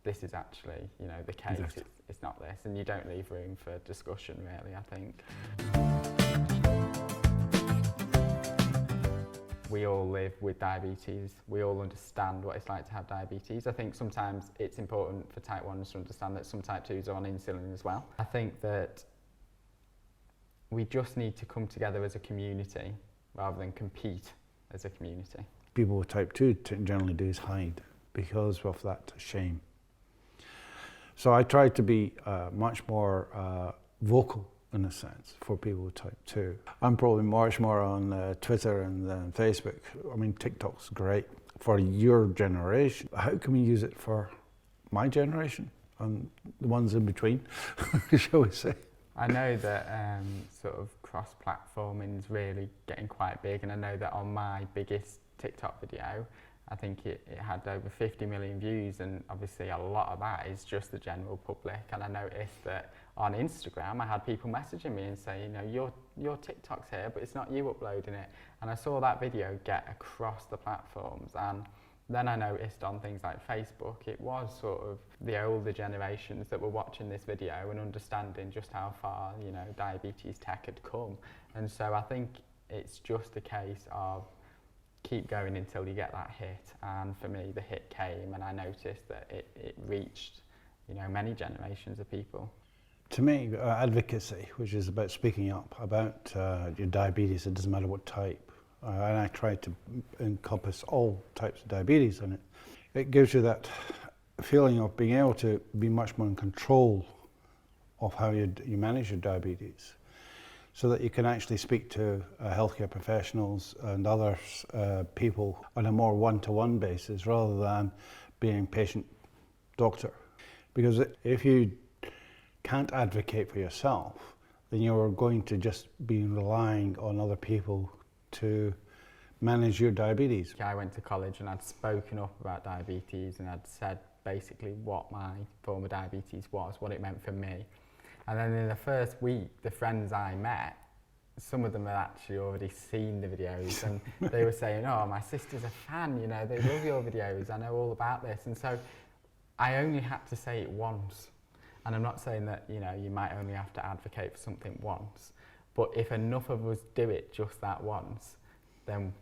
this is actually, the case, exactly. It's not this, and you don't leave room for discussion, really, I think. We all live with diabetes. We all understand what it's like to have diabetes. I think sometimes it's important for type 1s to understand that some type 2s are on insulin as well. I think that we just need to come together as a community rather than compete as a community.
People with type 2 generally do is hide because of that shame. So I try to be much more vocal in a sense, for people with type 2. I'm probably much more on Twitter and Facebook. I mean, TikTok's great for your generation. How can we use it for my generation and the ones in between, shall we say?
I know that sort of cross-platforming is really getting quite big, and I know that on my biggest TikTok video, I think it had over 50 million views, and obviously a lot of that is just the general public. And I noticed that on Instagram I had people messaging me and saying, your TikTok's here, but it's not you uploading it. And I saw that video get across the platforms, and then I noticed on things like Facebook, it was sort of the older generations that were watching this video and understanding just how far, diabetes tech had come. And so I think it's just a case of keep going until you get that hit. And for me, the hit came, and I noticed that it reached, many generations of people.
To me, advocacy, which is about speaking up about your diabetes, it doesn't matter what type, and I try to encompass all types of diabetes in it. It gives you that feeling of being able to be much more in control of how you manage your diabetes, so that you can actually speak to healthcare professionals and other people on a more one-to-one basis rather than being patient-doctor. Because if you can't advocate for yourself, then you're going to just be relying on other people to manage your diabetes.
I went to college and I'd spoken up about diabetes, and I'd said basically what my form of diabetes was, what it meant for me. And then in the first week, the friends I met, some of them had actually already seen the videos, and they were saying, oh, my sister's a fan, they love your videos, I know all about this. And so I only had to say it once. And I'm not saying that, you might only have to advocate for something once, but if enough of us do it just that once, then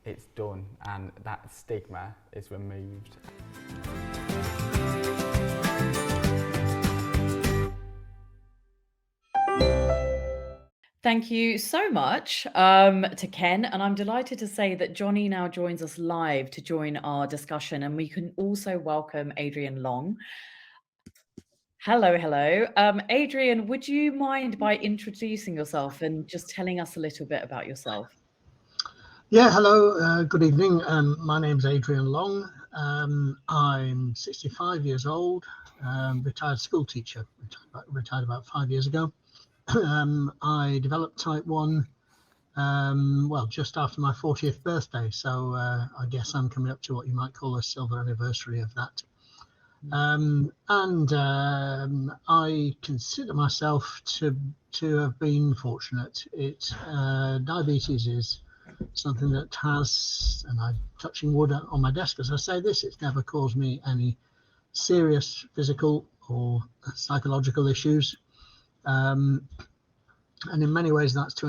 it's done, and that stigma is removed.
Thank you so much to Ken, and I'm delighted to say that Johnny now joins us live to join our discussion, and we can also welcome Adrian Long. Hello. Adrian, would you mind by introducing yourself and just telling us a little bit about yourself?
Yeah, hello, good evening. My name's Adrian Long. I'm 65 years old, retired school teacher, retired about 5 years ago. I developed type 1, just after my 40th birthday. So I guess I'm coming up to what you might call a silver anniversary of that. I consider myself to have been fortunate. Diabetes is something that has, and I'm touching wood on my desk as I say this, it's never caused me any serious physical or psychological issues. And in many ways, that's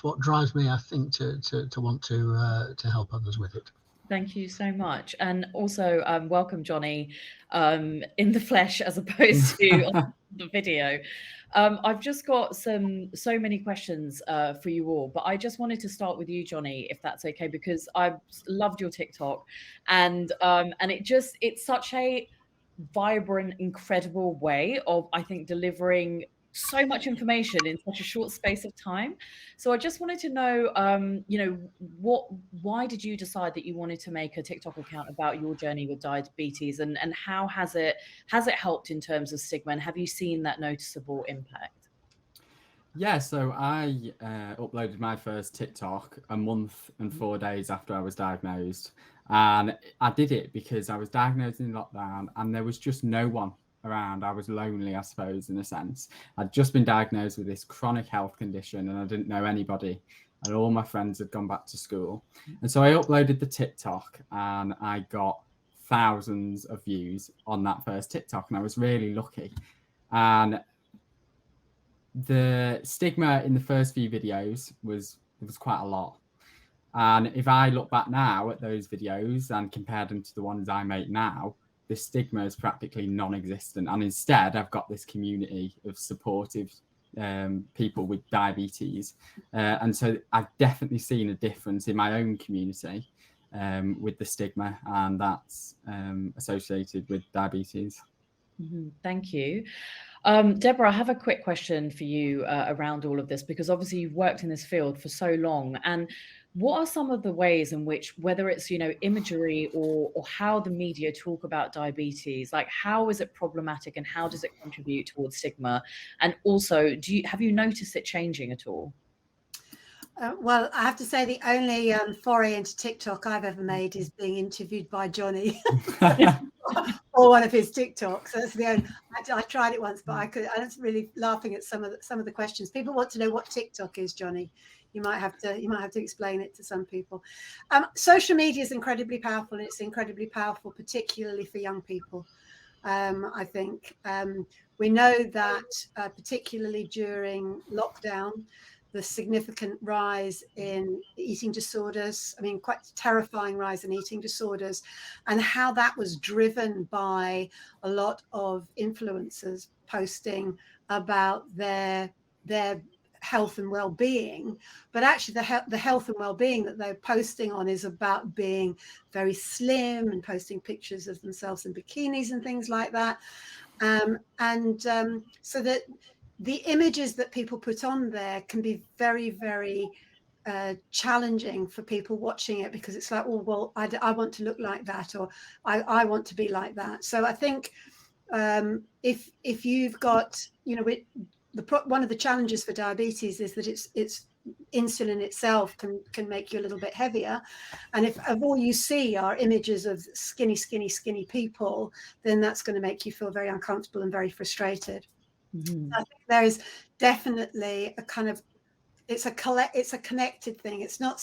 what drives me, I think, to want to help others with it.
Thank you so much, and also welcome Johnny in the flesh as opposed to on the video. I've just got so many questions for you all, but I just wanted to start with you, Johnny, if that's okay, because I've loved your TikTok, and it's such a vibrant, incredible way of, I think, delivering so much information in such a short space of time. So I just wanted to know, why did you decide that you wanted to make a TikTok account about your journey with diabetes, and how has it helped in terms of stigma, and have you seen that noticeable impact?
Yeah, so I uploaded my first TikTok a month and 4 days after I was diagnosed. And I did it because I was diagnosed in lockdown and there was just no one around. I was lonely, I suppose, in a sense. I'd just been diagnosed with this chronic health condition and I didn't know anybody. And all my friends had gone back to school. And so I uploaded the TikTok and I got thousands of views on that first TikTok. And I was really lucky. And the stigma in the first few videos was quite a lot. And if I look back now at those videos and compare them to the ones I make now, the stigma is practically non-existent. And instead, I've got this community of supportive people with diabetes. And so I've definitely seen a difference in my own community with the stigma, and that's associated with diabetes.
Thank you. Deborah, I have a quick question for you around all of this, because obviously you've worked in this field for so long. And what are some of the ways in which, whether it's, imagery or how the media talk about diabetes, like how is it problematic and how does it contribute towards stigma? And also, have you noticed it changing at all?
Well, I have to say the only foray into TikTok I've ever made is being interviewed by Johnny or one of his TikToks. That's the only. I tried it once, but I was really laughing at some of the questions. People want to know what TikTok is, Johnny. You might have to explain it to some people. Social media is incredibly powerful, and it's incredibly powerful, particularly for young people. I think we know that particularly during lockdown, the significant rise in eating disorders, quite terrifying rise in eating disorders, and how that was driven by a lot of influencers posting about their health and well-being. But actually the health and well-being that they're posting on is about being very slim and posting pictures of themselves in bikinis and things like that. So that the images that people put on there can be very, very challenging for people watching it, because it's like, oh, well, I want to look like that, or I want to be like that. So I think if you've got, one of the challenges for diabetes is that it's insulin itself can make you a little bit heavier, and if all you see are images of skinny people, then that's going to make you feel very uncomfortable and very frustrated. I think there is definitely a kind of, it's a connected thing. It's not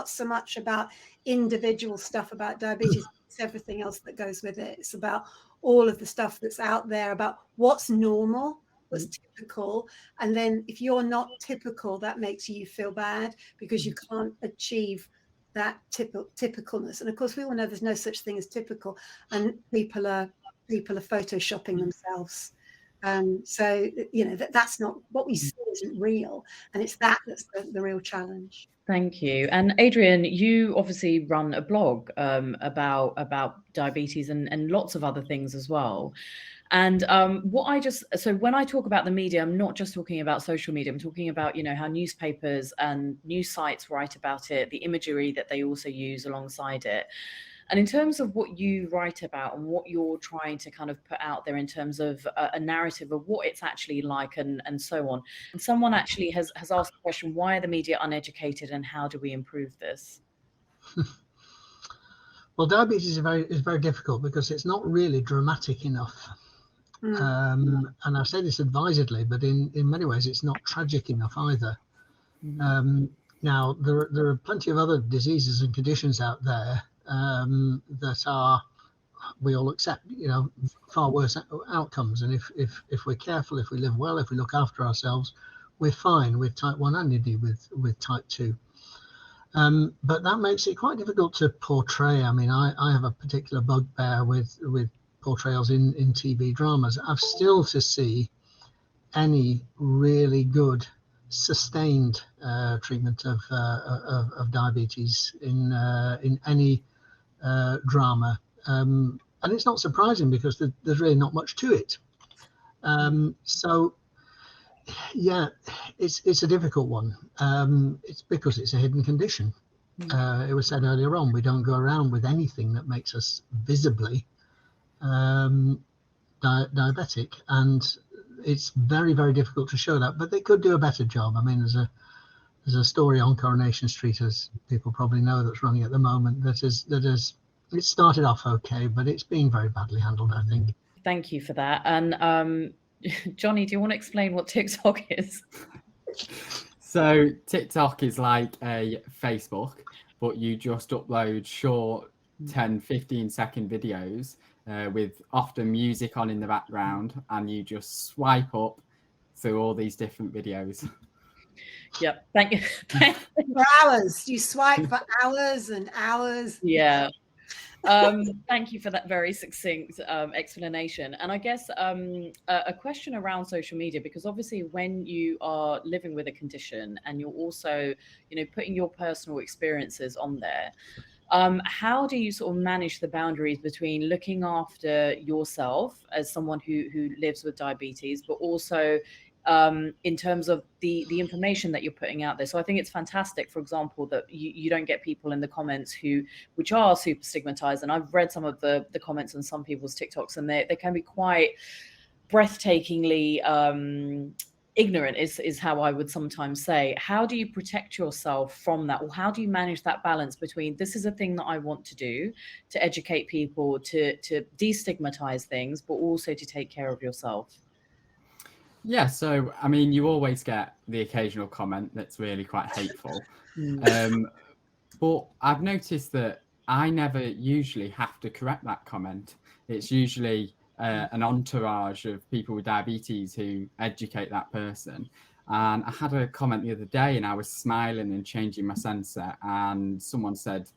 so much about individual stuff about diabetes. It's everything else that goes with it. It's about all of the stuff that's out there about what's normal, what's typical, and then if you're not typical, that makes you feel bad because you can't achieve that typicalness. And of course, we all know there's no such thing as typical, and people are photoshopping themselves. So that's not what we see, isn't real, and it's that's the real challenge.
Thank you. And Adrian, you obviously run a blog about diabetes and lots of other things as well. And so when I talk about the media, I'm not just talking about social media. I'm talking about, how newspapers and news sites write about it, the imagery that they also use alongside it. And in terms of what you write about and what you're trying to kind of put out there in terms of a narrative of what it's actually like and so on. And someone actually has asked the question, why are the media uneducated and how do we improve this?
Well, diabetes is very difficult because it's not really dramatic enough. And I say this advisedly, but in many ways it's not tragic enough either. Now, there are plenty of other diseases and conditions out there that are, we all accept, far worse outcomes. And if we're careful, if we live well, if we look after ourselves, we're fine with type 1 and indeed with type 2. But that makes it quite difficult to portray. I have a particular bugbear with portrayals in TV dramas. I've still to see any really good sustained treatment of diabetes in any drama, and it's not surprising because there's really not much to it. So yeah, it's a difficult one. It's because it's a hidden condition. It was said earlier on, we don't go around with anything that makes us visibly diabetic, and it's very, very difficult to show that, but they could do a better job. There's a story on Coronation Street, as people probably know, that's running at the moment, it started off okay, but it's being very badly handled, I think.
Thank you for that. And Johnny, do you want to explain what TikTok is?
So TikTok is like a Facebook, but you just upload short 10-15-second videos with often music on in the background, and you just swipe up through all these different videos.
Yep. Thank you.
For hours. You swipe for hours and hours.
Yeah. Thank you for that very succinct explanation. And I guess a question around social media, because obviously when you are living with a condition and you're also, putting your personal experiences on there, How do you sort of manage the boundaries between looking after yourself as someone who lives with diabetes, but also in terms of the information that you're putting out there? So I think it's fantastic, for example, that you don't get people in the comments which are super stigmatized. And I've read some of the comments on some people's TikToks, and they can be quite breathtakingly ignorant is how I would sometimes say. How do you protect yourself from that? Or how do you manage that balance between, this is a thing that I want to do to educate people, to destigmatize things, but also to take care of yourself?
Yeah, so I mean, you always get the occasional comment that's really quite hateful. But I've noticed that I never usually have to correct that comment. It's usually an entourage of people with diabetes who educate that person. And I had a comment the other day, and I was smiling and changing my sensor, and someone said,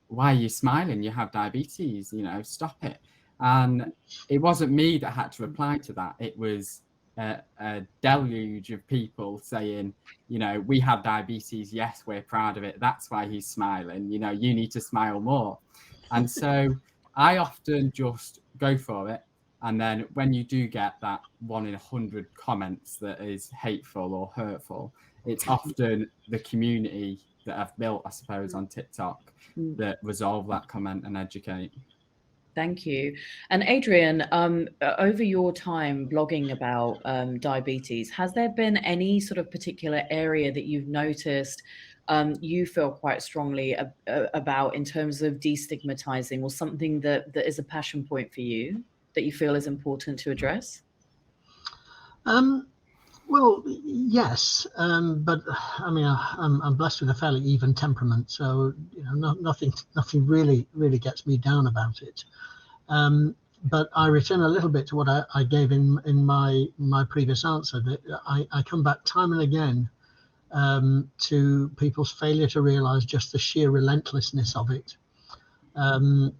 why are you smiling? You have diabetes, stop it. And it wasn't me that had to reply to that. It was a deluge of people saying, we have diabetes. Yes, we're proud of it. That's why he's smiling. You need to smile more. And so I often just go for it. And then when you do get that 1 in 100 comments that is hateful or hurtful, it's often the community that I've built, I suppose, on TikTok that resolve that comment and educate.
Thank you. And Adrian, over your time blogging about diabetes, has there been any sort of particular area that you've noticed you feel quite strongly about in terms of destigmatizing, or something that is a passion point for you that you feel is important to address?
Well, yes, but I mean, I'm blessed with a fairly even temperament, so nothing really gets me down about it. But I return a little bit to what I gave in my previous answer, that I come back time and again to people's failure to realize just the sheer relentlessness of it. There's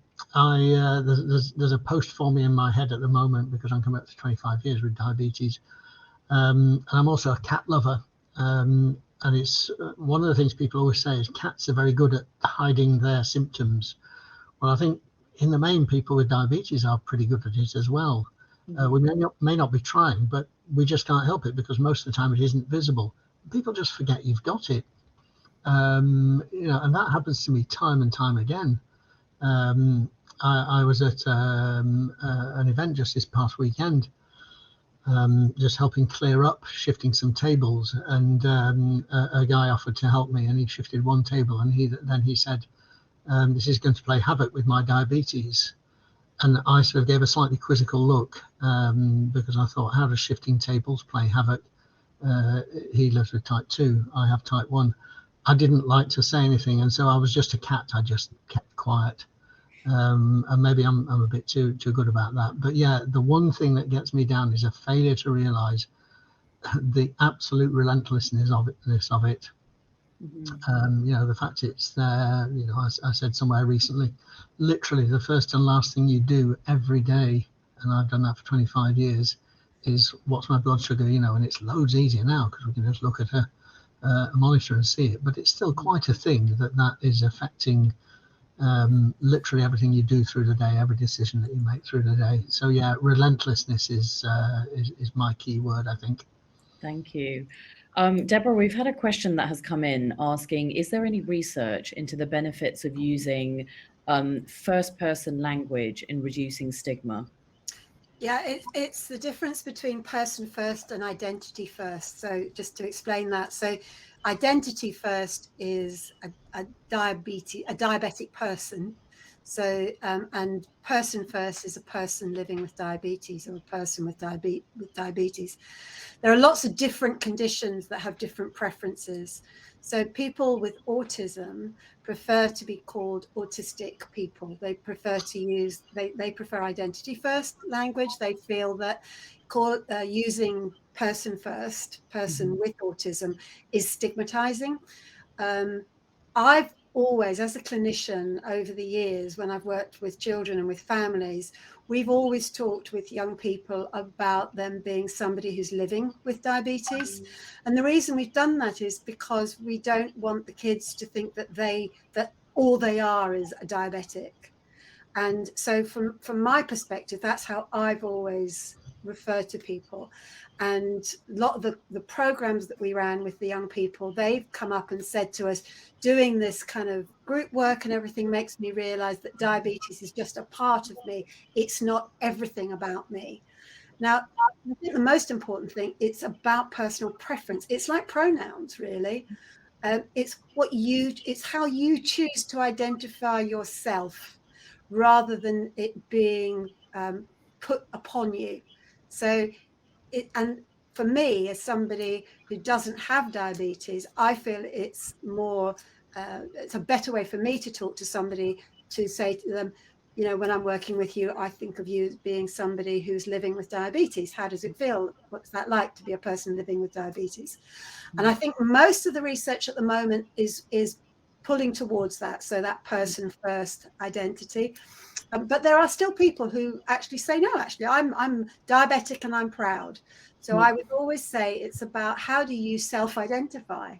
a post for me in my head at the moment, because I'm coming up to 25 years with diabetes. And I'm also a cat lover. And it's one of the things people always say is cats are very good at hiding their symptoms. Well, I think in the main, people with diabetes are pretty good at it as well. We may not be trying, but we just can't help it, because most of the time it isn't visible. People just forget you've got it. And that happens to me time and time again. I was at an event just this past weekend, just helping clear up, shifting some tables, and a guy offered to help me, and he shifted one table, and he said, this is going to play havoc with my diabetes. And I sort of gave a slightly quizzical look, because I thought, how does shifting tables play havoc? He lives with type 2, I have type 1. I didn't like to say anything, and so I was just a cat. I just kept quiet. And maybe I'm a bit too good about that. But yeah, the one thing that gets me down is a failure to realize the absolute relentlessness of it. The fact it's there, I said somewhere recently, literally the first and last thing you do every day, and I've done that for 25 years, is what's my blood sugar, and it's loads easier now because we can just look at a monitor and see it, but it's still quite a thing that is affecting literally everything you do through the day, every decision that you make through the day. So yeah, relentlessness is my key word, I think.
Thank you. Deborah, we've had a question that has come in asking, is there any research into the benefits of using first-person language in reducing stigma?
Yeah, it's the difference between person first and identity first. So just to explain that, so identity first is a diabetic person. So and person first is a person living with diabetes, or a person with diabetes. There are lots of different conditions that have different preferences. So people with autism prefer to be called autistic people. They prefer to use, they prefer identity first language. They feel that using person first, person with autism, is stigmatizing. I've always, as a clinician over the years, when I've worked with children and with families, we've always talked with young people about them being somebody who's living with diabetes. And the reason we've done that is because we don't want the kids to think that all they are is a diabetic. And so from my perspective, that's how I've always referred to people. And a lot of the programs that we ran with the young people, they've come up and said to us, doing this kind of group work and everything makes me realize that diabetes is just a part of me. It's not everything about me. Now, I think the most important thing, it's about personal preference. It's like pronouns, really. It's how you choose to identify yourself rather than it being put upon you. So, and for me, as somebody who doesn't have diabetes, I feel it's a better way for me to talk to somebody, to say to them, you know, when I'm working with you, I think of you as being somebody who's living with diabetes. How does it feel? What's that like to be a person living with diabetes? And I think most of the research at the moment is pulling towards that, so that person first identity. But there are still people who actually say, no, actually, I'm diabetic and I'm proud. So I would always say it's about, how do you self-identify?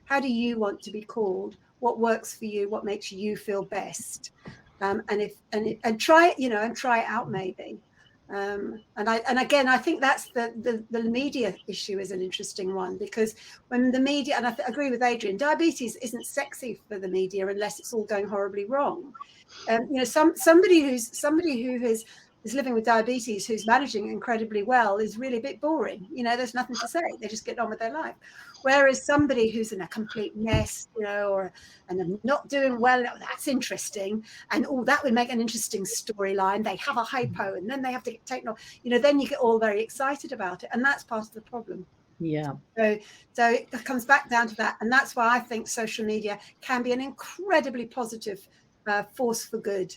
How do you want to be called? What works for you? What makes you feel best? And try it, you know, and try it out maybe. And again, I think that's the media issue is an interesting one, because when the media, and I agree with Adrian, diabetes isn't sexy for the media unless it's all going horribly wrong. You know, somebody who is living with diabetes, who's managing incredibly well, is really a bit boring. You know, there's nothing to say. They just get on with their life. Whereas somebody who's in a complete mess, you know, and not doing well, that's interesting. And that would make an interesting storyline. They have a hypo and then they have to get taken off. You know, then you get all very excited about it. And that's part of the problem.
Yeah.
So it comes back down to that. And that's why I think social media can be an incredibly positive force for good.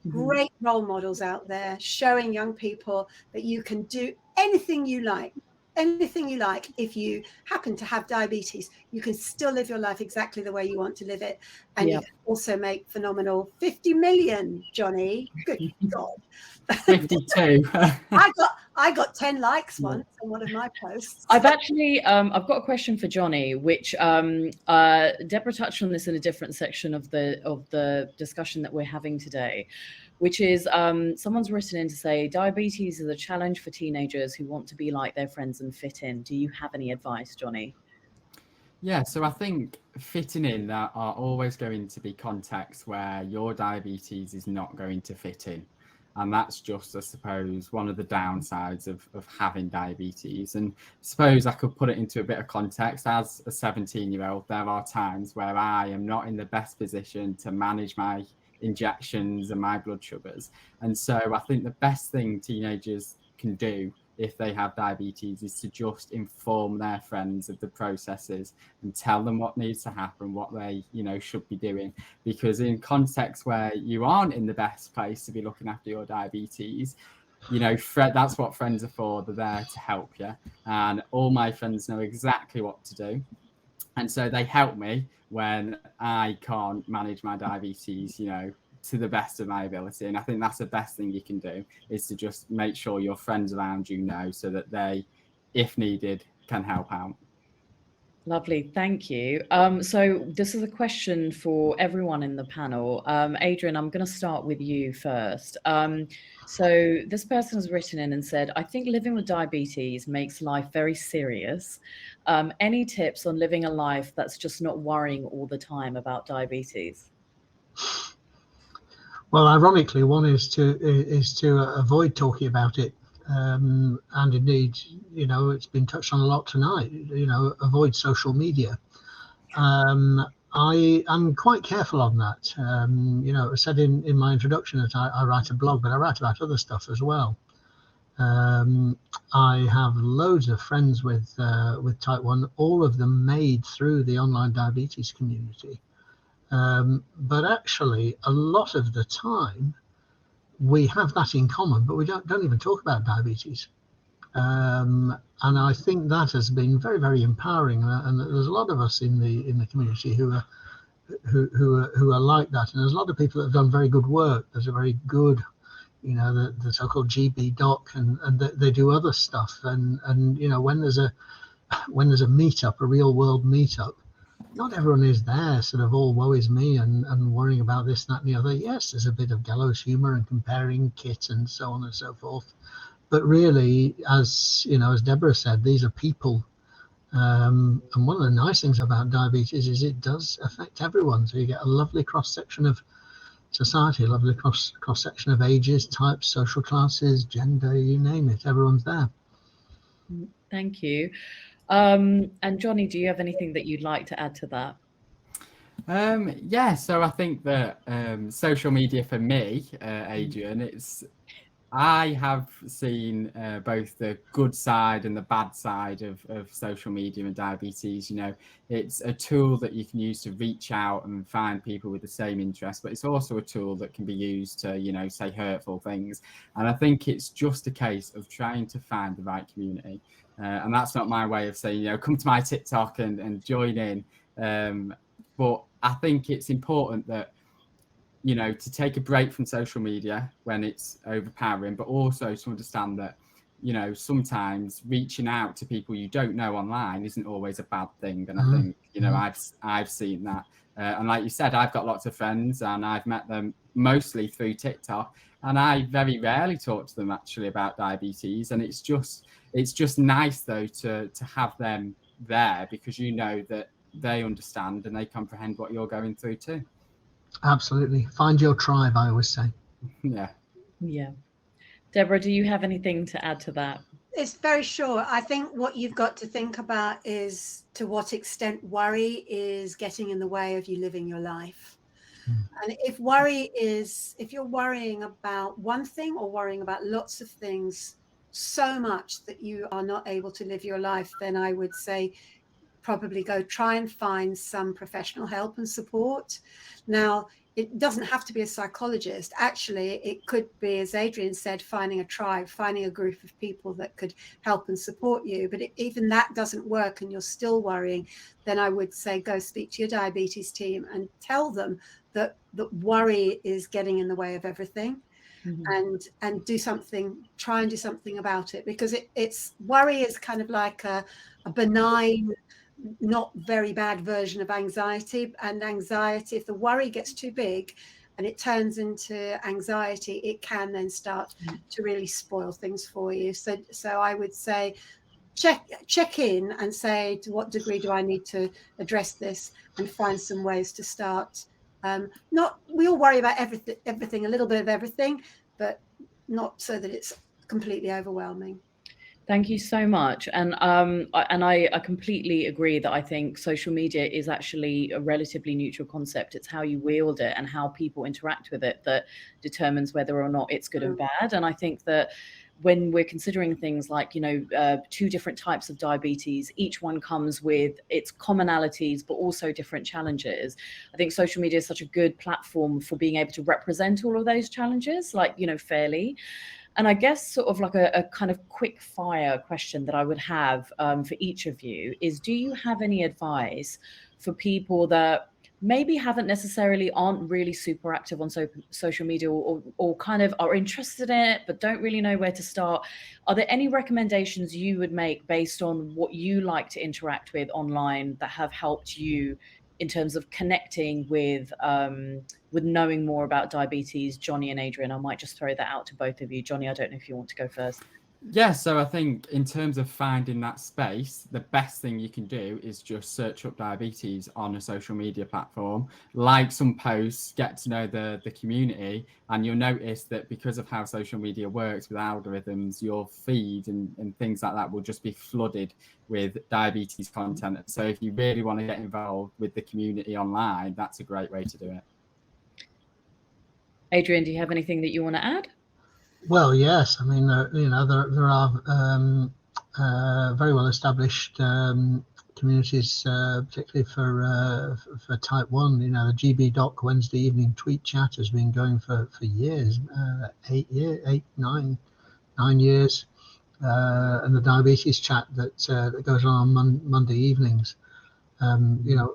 Great role models out there showing young people that you can do anything you like. If you happen to have diabetes, you can still live your life exactly the way you want to live it. And you can also make phenomenal 50 million, Johnny. Good God.
52.
I got 10 likes once on one of my posts.
I've actually, I've got a question for Johnny, which Deborah touched on this in a different section of the discussion that we're having today, which is someone's written in to say diabetes is a challenge for teenagers who want to be like their friends and fit in. Do you have any advice, Johnny?
Yeah, so I think fitting in, there are always going to be contexts where your diabetes is not going to fit in. And that's just, I suppose, one of the downsides of having diabetes. And I suppose I could put it into a bit of context. As a 17-year-old, there are times where I am not in the best position to manage my injections and my blood sugars. And so I think the best thing teenagers can do if they have diabetes is to just inform their friends of the processes and tell them what needs to happen, what they, you know, should be doing. Because in contexts where you aren't in the best place to be looking after your diabetes, you know, that's what friends are for. They're there to help you. And all my friends know exactly what to do. And so they help me when I can't manage my diabetes, you know, to the best of my ability. And I think that's the best thing you can do, is to just make sure your friends around you know, so that they, if needed, can help out.
Lovely, thank you. So this is a question for everyone in the panel. Adrian, I'm going to start with you first. So this person has written in and said, I think living with diabetes makes life very serious. Any tips on living a life that's just not worrying all the time about diabetes?
Well, ironically, one is to avoid talking about it, and indeed, you know, it's been touched on a lot tonight. You know, avoid social media. I am quite careful on that. You know, I said in my introduction that I write a blog, but I write about other stuff as well. I have loads of friends with type 1, all of them made through the online diabetes community. But actually, a lot of the time, we have that in common, but we don't even talk about diabetes. And I think that has been very, very empowering. And there's a lot of us in the community who are like that. And there's a lot of people that have done very good work. There's a very good, you know, the so-called GB doc, and they do other stuff. And you know, when there's a meetup, a real world meetup, not everyone is there sort of all woe is me and worrying about this, that and the other. Yes, there's a bit of gallows humor and comparing kit and so on and so forth. But really, as you know, as Deborah said, these are people. And one of the nice things about diabetes is it does affect everyone. So you get a lovely cross section of society, a lovely cross section of ages, types, social classes, gender, you name it, everyone's there.
Thank you. And Johnny, do you have anything that you'd like to add to that?
Yeah, so I think that social media for me, Adrian, I have seen both the good side and the bad side of social media and diabetes. You know, it's a tool that you can use to reach out and find people with the same interests, but it's also a tool that can be used to, you know, say hurtful things. And I think it's just a case of trying to find the right community. And that's not my way of saying, you know, come to my TikTok and join in. But I think it's important that, you know, to take a break from social media when it's overpowering, but also to understand that, you know, sometimes reaching out to people you don't know online isn't always a bad thing. And I think, you know, I've seen that. And like you said, I've got lots of friends and I've met them mostly through TikTok, and I very rarely talk to them actually about diabetes. And it's just nice though to have them there, because you know that they understand and they comprehend what you're going through too.
Absolutely. Find your tribe, I always say.
Yeah.
Deborah, do you have anything to add to that?
It's very short. I think what you've got to think about is to what extent worry is getting in the way of you living your life. And if you're worrying about one thing or worrying about lots of things so much that you are not able to live your life, then I would say probably go try and find some professional help and support. Now, it doesn't have to be a psychologist. Actually, it could be, as Adrian said, finding a tribe, finding a group of people that could help and support you. But even that doesn't work and you're still worrying, then I would say go speak to your diabetes team and tell them that worry is getting in the way of everything. And do something, try and do something about it, because it's worry is kind of like a benign, not very bad version of anxiety. And anxiety, if the worry gets too big and it turns into anxiety, it can then start to really spoil things for you. So I would say check in and say, to what degree do I need to address this, and find some ways to start. We all worry about everything, a little bit of everything, but not so that it's completely overwhelming.
Thank you so much. And I completely agree that I think social media is actually a relatively neutral concept. It's how you wield it and how people interact with it that determines whether or not it's good and bad. And I think that when we're considering things like, you know, two different types of diabetes, each one comes with its commonalities, but also different challenges. I think social media is such a good platform for being able to represent all of those challenges, like, you know, fairly. And I guess sort of like a kind of quick fire question that I would have for each of you is, do you have any advice for people that maybe aren't really super active on social media, or kind of are interested in it, but don't really know where to start? Are there any recommendations you would make based on what you like to interact with online that have helped you in terms of connecting with knowing more about diabetes? Johnny and Adrian, I might just throw that out to both of you. Johnny, I don't know if you want to go first.
Yeah, so I think in terms of finding that space, the best thing you can do is just search up diabetes on a social media platform, like some posts, get to know the community, and you'll notice that because of how social media works with algorithms, your feed and things like that will just be flooded with diabetes content. So if you really want to get involved with the community online, that's a great way to do it.
Adrian, do you have anything that you want to add?
Well, yes. I mean, you know, there are very well established communities, particularly for type 1. You know, the GB Doc Wednesday evening tweet chat has been going for years, 9 years, and the diabetes chat that goes on Monday evenings. You know,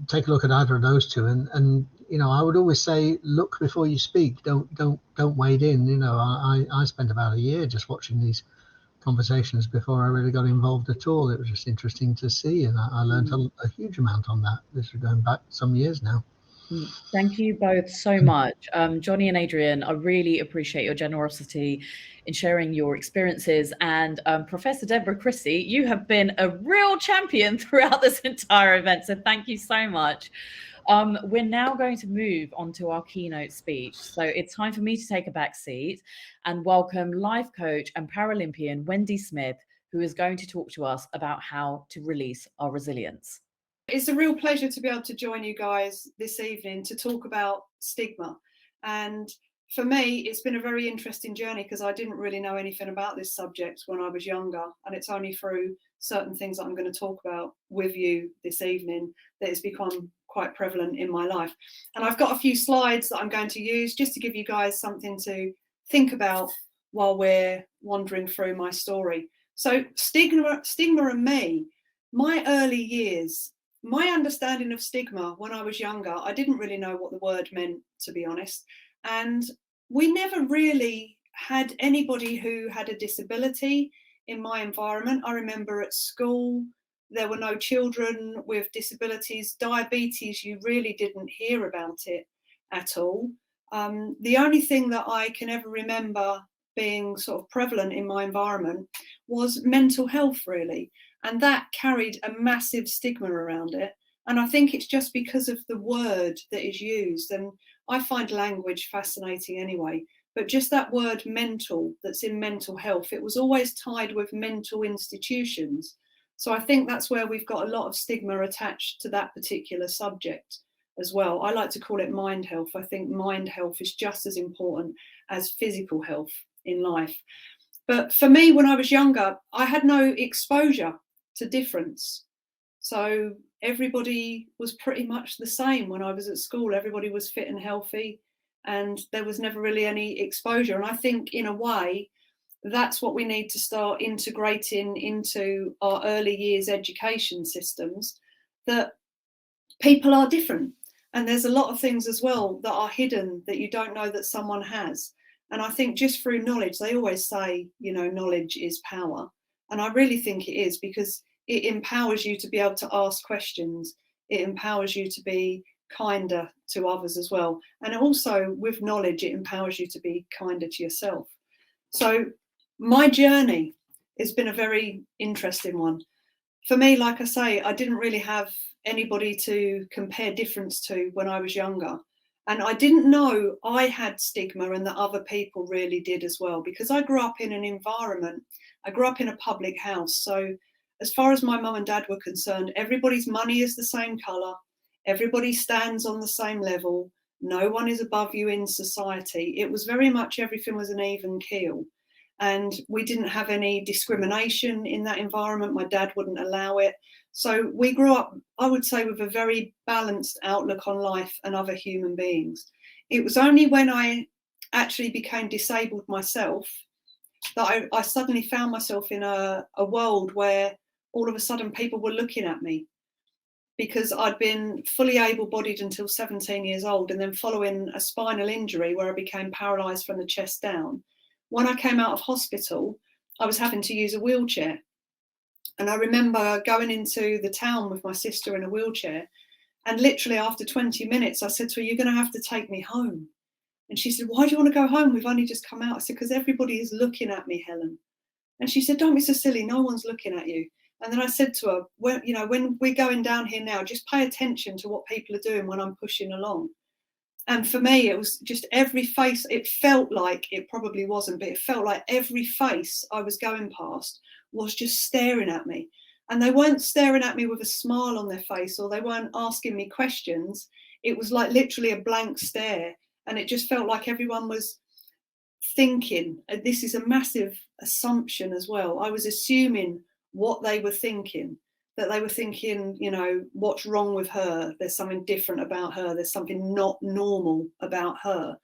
take a look at either of those two, and you know, I would always say, look before you speak. Don't wade in. You know, I spent about a year just watching these conversations before I really got involved at all. It was just interesting to see, and I learned a huge amount on that. This is going back some years now.
Thank you both so much. Johnny and Adrian, I really appreciate your generosity in sharing your experiences. And Professor Deborah Chrissy, you have been a real champion throughout this entire event. So thank you so much. We're now going to move on to our keynote speech. So it's time for me to take a back seat and welcome life coach and Paralympian Wendy Smith, who is going to talk to us about how to release our resilience.
It's a real pleasure to be able to join you guys this evening to talk about stigma. And for me, it's been a very interesting journey because I didn't really know anything about this subject when I was younger. And it's only through certain things that I'm going to talk about with you this evening that it's become quite prevalent in my life. And I've got a few slides that I'm going to use just to give you guys something to think about while we're wandering through my story. So stigma and me, my early years, my understanding of stigma when I was younger, I didn't really know what the word meant, to be honest. And we never really had anybody who had a disability in my environment. I remember at school, there were no children with disabilities. Diabetes, you really didn't hear about it at all. The only thing that I can ever remember being sort of prevalent in my environment was mental health, really. And that carried a massive stigma around it. And I think it's just because of the word that is used. And I find language fascinating anyway. But just that word mental that's in mental health, it was always tied with mental institutions. So I think that's where we've got a lot of stigma attached to that particular subject as well. I like to call it mind health. I think mind health is just as important as physical health in life. But for me, when I was younger, I had no exposure to difference. So everybody was pretty much the same when I was at school. Everybody was fit and healthy, and there was never really any exposure. And I think in a way, that's what we need to start integrating into our early years education systems, that people are different. And there's a lot of things as well that are hidden that you don't know that someone has. And I think just through knowledge, they always say, you know, knowledge is power. And I really think it is, because it empowers you to be able to ask questions. It empowers you to be kinder to others as well. And also with knowledge, it empowers you to be kinder to yourself. So my journey has been a very interesting one. For me, like I say, I didn't really have anybody to compare difference to when I was younger. And I didn't know I had stigma and that other people really did as well, because I grew up in an environment, I grew up in a public house. So as far as my mum and dad were concerned, everybody's money is the same colour, everybody stands on the same level, no one is above you in society. It was very much everything was an even keel. And we didn't have any discrimination in that environment. My dad wouldn't allow it. So we grew up, I would say, with a very balanced outlook on life and other human beings. It was only when I actually became disabled myself that I suddenly found myself in a world where all of a sudden people were looking at me, because I'd been fully able-bodied until 17 years old, and then following a spinal injury where I became paralysed from the chest down. When I came out of hospital, I was having to use a wheelchair. And I remember going into the town with my sister in a wheelchair, and literally after 20 minutes, I said to her, "You're going to have to take me home." And she said, "Why do you want to go home? We've only just come out." I said, "Because everybody is looking at me, Helen." And she said, "Don't be so silly. No one's looking at you." And then I said to her, "When, you know, when we're going down here now, just pay attention to what people are doing when I'm pushing along." And for me, it was just every face. It felt like, it probably wasn't, but it felt like every face I was going past was just staring at me. And they weren't staring at me with a smile on their face, or they weren't asking me questions. It was like literally a blank stare. And it just felt like everyone was thinking. This is a massive assumption as well. I was assuming what they were thinking, that they were thinking, you know, what's wrong with her? There's something different about her. There's something not normal about her.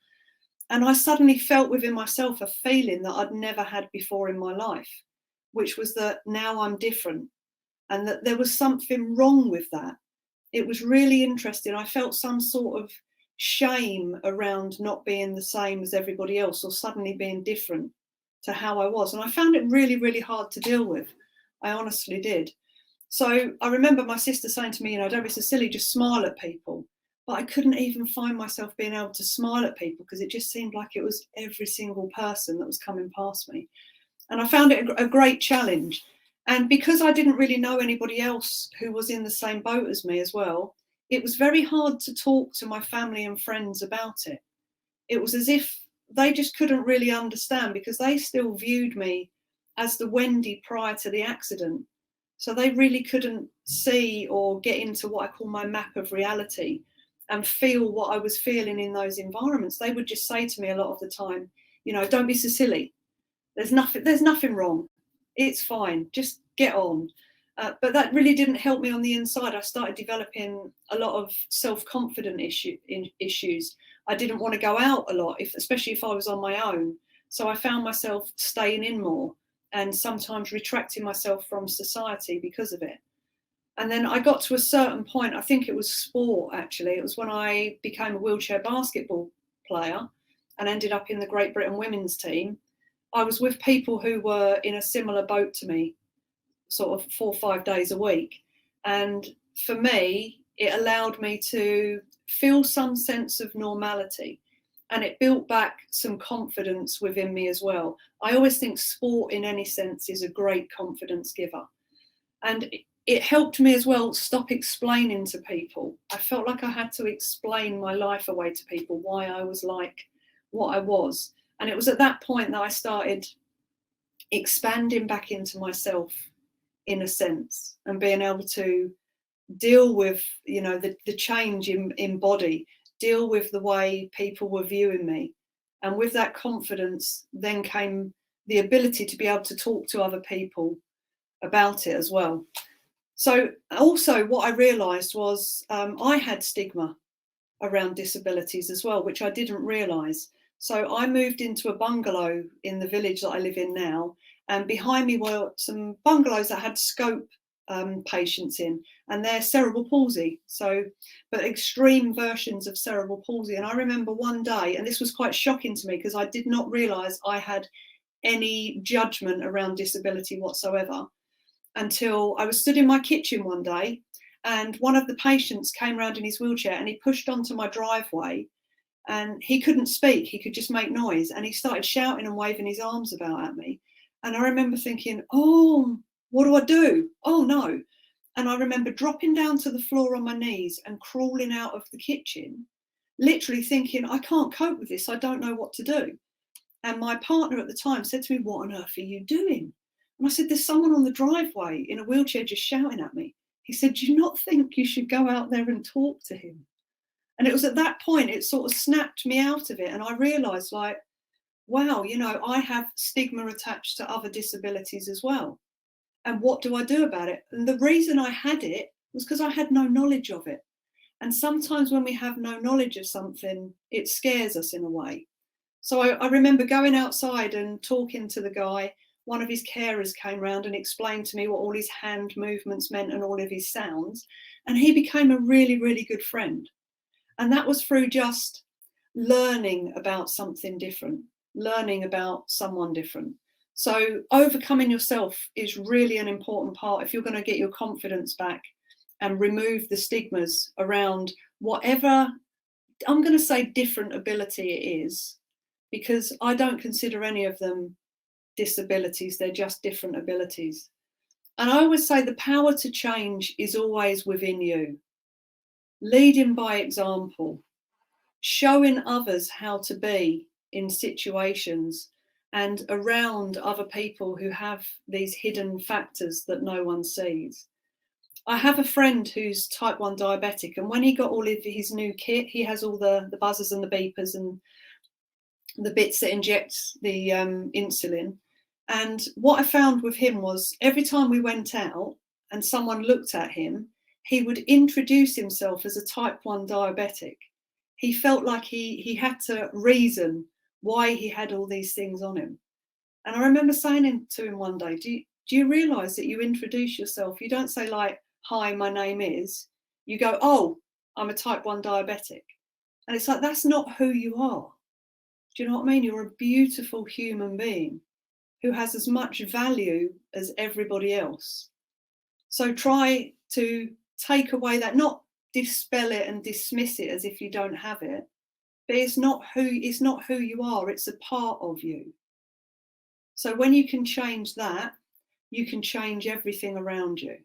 And I suddenly felt within myself a feeling that I'd never had before in my life, which was that now I'm different, and that there was something wrong with that. It was really interesting. I felt some sort of shame around not being the same as everybody else, or suddenly being different to how I was. And I found it really, really hard to deal with. I honestly did. So I remember my sister saying to me, you know, don't be so silly, just smile at people. But I couldn't even find myself being able to smile at people because it just seemed like it was every single person that was coming past me. And I found it a great challenge. And because I didn't really know anybody else who was in the same boat as me as well, it was very hard to talk to my family and friends about it. It was as if they just couldn't really understand because they still viewed me as the Wendy prior to the accident. So they really couldn't see or get into what I call my map of reality and feel what I was feeling in those environments. They would just say to me a lot of the time, you know, don't be so silly. There's nothing wrong. It's fine. Just get on. But that really didn't help me on the inside. I started developing a lot of self-confidence issues. I didn't want to go out a lot, especially if I was on my own. So I found myself staying in more and sometimes retracting myself from society because of it. And then I got to a certain point, I think it was sport actually. It was when I became a wheelchair basketball player and ended up in the Great Britain women's team. I was with people who were in a similar boat to me, sort of 4 or 5 days a week. And for me, it allowed me to feel some sense of normality, and it built back some confidence within me as well. I always think sport in any sense is a great confidence giver. And it helped me as well stop explaining to people. I felt like I had to explain my life away to people, why I was like what I was. And it was at that point that I started expanding back into myself in a sense and being able to deal with, you know, the change in body, deal with the way people were viewing me. And with that confidence then came the ability to be able to talk to other people about it as well. So also what I realised was I had stigma around disabilities as well, which I didn't realise. So I moved into a bungalow in the village that I live in now, and behind me were some bungalows that had scope patients in, and they're cerebral palsy, but extreme versions of cerebral palsy. And I remember one day, and this was quite shocking to me because I did not realise I had any judgment around disability whatsoever until I was stood in my kitchen one day, and one of the patients came around in his wheelchair and he pushed onto my driveway. And he couldn't speak, he could just make noise. And he started shouting and waving his arms about at me. And I remember thinking, oh, what do I do? Oh no. And I remember dropping down to the floor on my knees and crawling out of the kitchen, literally thinking, I can't cope with this, I don't know what to do. And my partner at the time said to me, what on earth are you doing? And I said, there's someone on the driveway in a wheelchair just shouting at me. He said, do you not think you should go out there and talk to him? And it was at that point, it sort of snapped me out of it. And I realised, like, wow, you know, I have stigma attached to other disabilities as well. And what do I do about it? And the reason I had it was because I had no knowledge of it. And sometimes when we have no knowledge of something, it scares us in a way. So I remember going outside and talking to the guy. One of his carers came round and explained to me what all his hand movements meant and all of his sounds. And he became a really, really good friend. And that was through just learning about something different, learning about someone different. So overcoming yourself is really an important part if you're going to get your confidence back and remove the stigmas around whatever, I'm going to say different ability it is, because I don't consider any of them disabilities, they're just different abilities. And I always say the power to change is always within you. Leading by example, showing others how to be in situations and around other people who have these hidden factors that no one sees. I have a friend who's type 1 diabetic, and when he got all of his new kit, he has all the buzzers and the beepers and the bits that inject the insulin. And what I found with him was every time we went out and someone looked at him, he would introduce himself as a type 1 diabetic. He felt like he had to reason why he had all these things on him. And I remember saying to him one day, do you realise that you introduce yourself? You don't say like, hi, my name is. You go, oh, I'm a type 1 diabetic. And it's like, that's not who you are. Do you know what I mean? You're a beautiful human being. who has as much value as everybody else. So try to take away that, not dispel it and dismiss it as if you don't have it, but it's not who you are, it's a part of you. So when you can change that, you can change everything around you.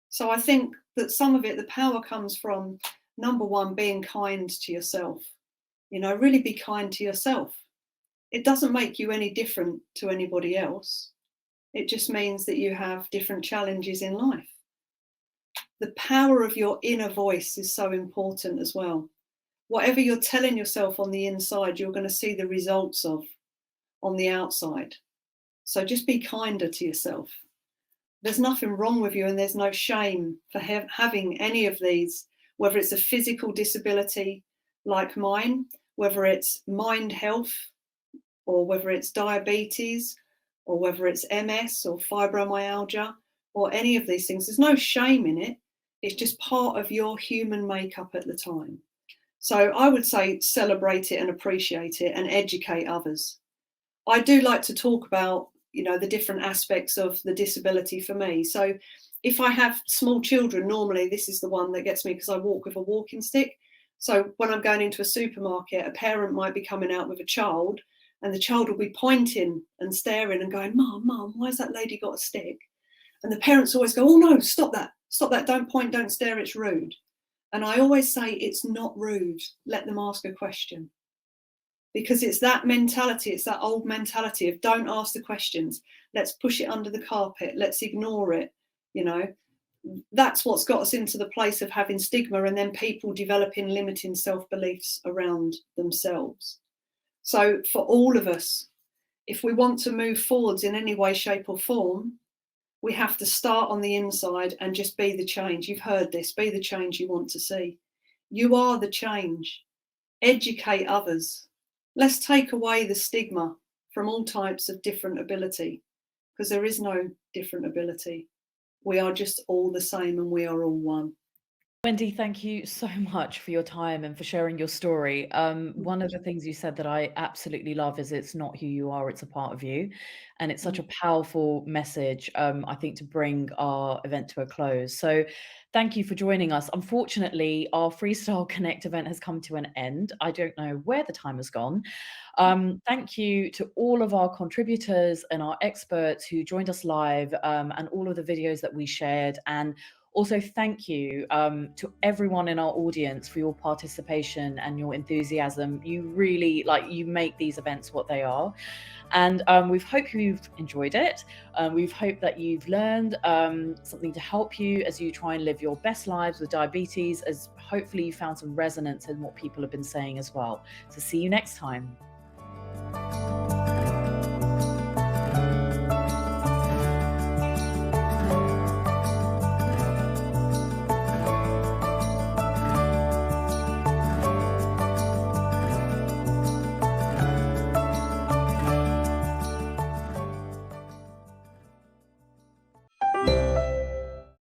So I think that some of it, the power comes from, number one, being kind to yourself. You know, really be kind to yourself. It doesn't make you any different to anybody else. It just means that you have different challenges in life. The power of your inner voice is so important as well. Whatever you're telling yourself on the inside, you're going to see the results of on the outside. So just be kinder to yourself. There's nothing wrong with you, and there's no shame for having any of these, whether it's a physical disability like mine, whether it's mind health, or whether it's diabetes, or whether it's MS or fibromyalgia, or any of these things. There's no shame in it. It's just part of your human makeup at the time. So I would say celebrate it and appreciate it and educate others. I do like to talk about, you know, the different aspects of the disability for me. So if I have small children, normally this is the one that gets me because I walk with a walking stick. So when I'm going into a supermarket, a parent might be coming out with a child, and the child will be pointing and staring and going, Mum, why has that lady got a stick? And the parents always go, oh no, stop that, don't point, don't stare, it's rude. And I always say it's not rude, let them ask a question. Because it's that mentality, it's that old mentality of don't ask the questions, let's push it under the carpet, let's ignore it, you know. That's what's got us into the place of having stigma, and then people developing limiting self-beliefs around themselves. So for all of us, if we want to move forwards in any way, shape or form, we have to start on the inside and just be the change. You've heard this, be the change you want to see. You are the change. Educate others. Let's take away the stigma from all types of different ability, because there is no different ability. We are just all the same, and we are all one.
Wendy, thank you so much for your time and for sharing your story. One of the things you said that I absolutely love is it's not who you are, it's a part of you. And it's such a powerful message, I think, to bring our event to a close. So thank you for joining us. Unfortunately, our FreeStyle Connect event has come to an end. I don't know where the time has gone. Thank you to all of our contributors and our experts who joined us live, and all of the videos that we shared. And also, thank you to everyone in our audience for your participation and your enthusiasm. You really, you make these events what they are. And we hope you've enjoyed it. We've hoped that you've learned something to help you as you try and live your best lives with diabetes, as hopefully you found some resonance in what people have been saying as well. So see you next time.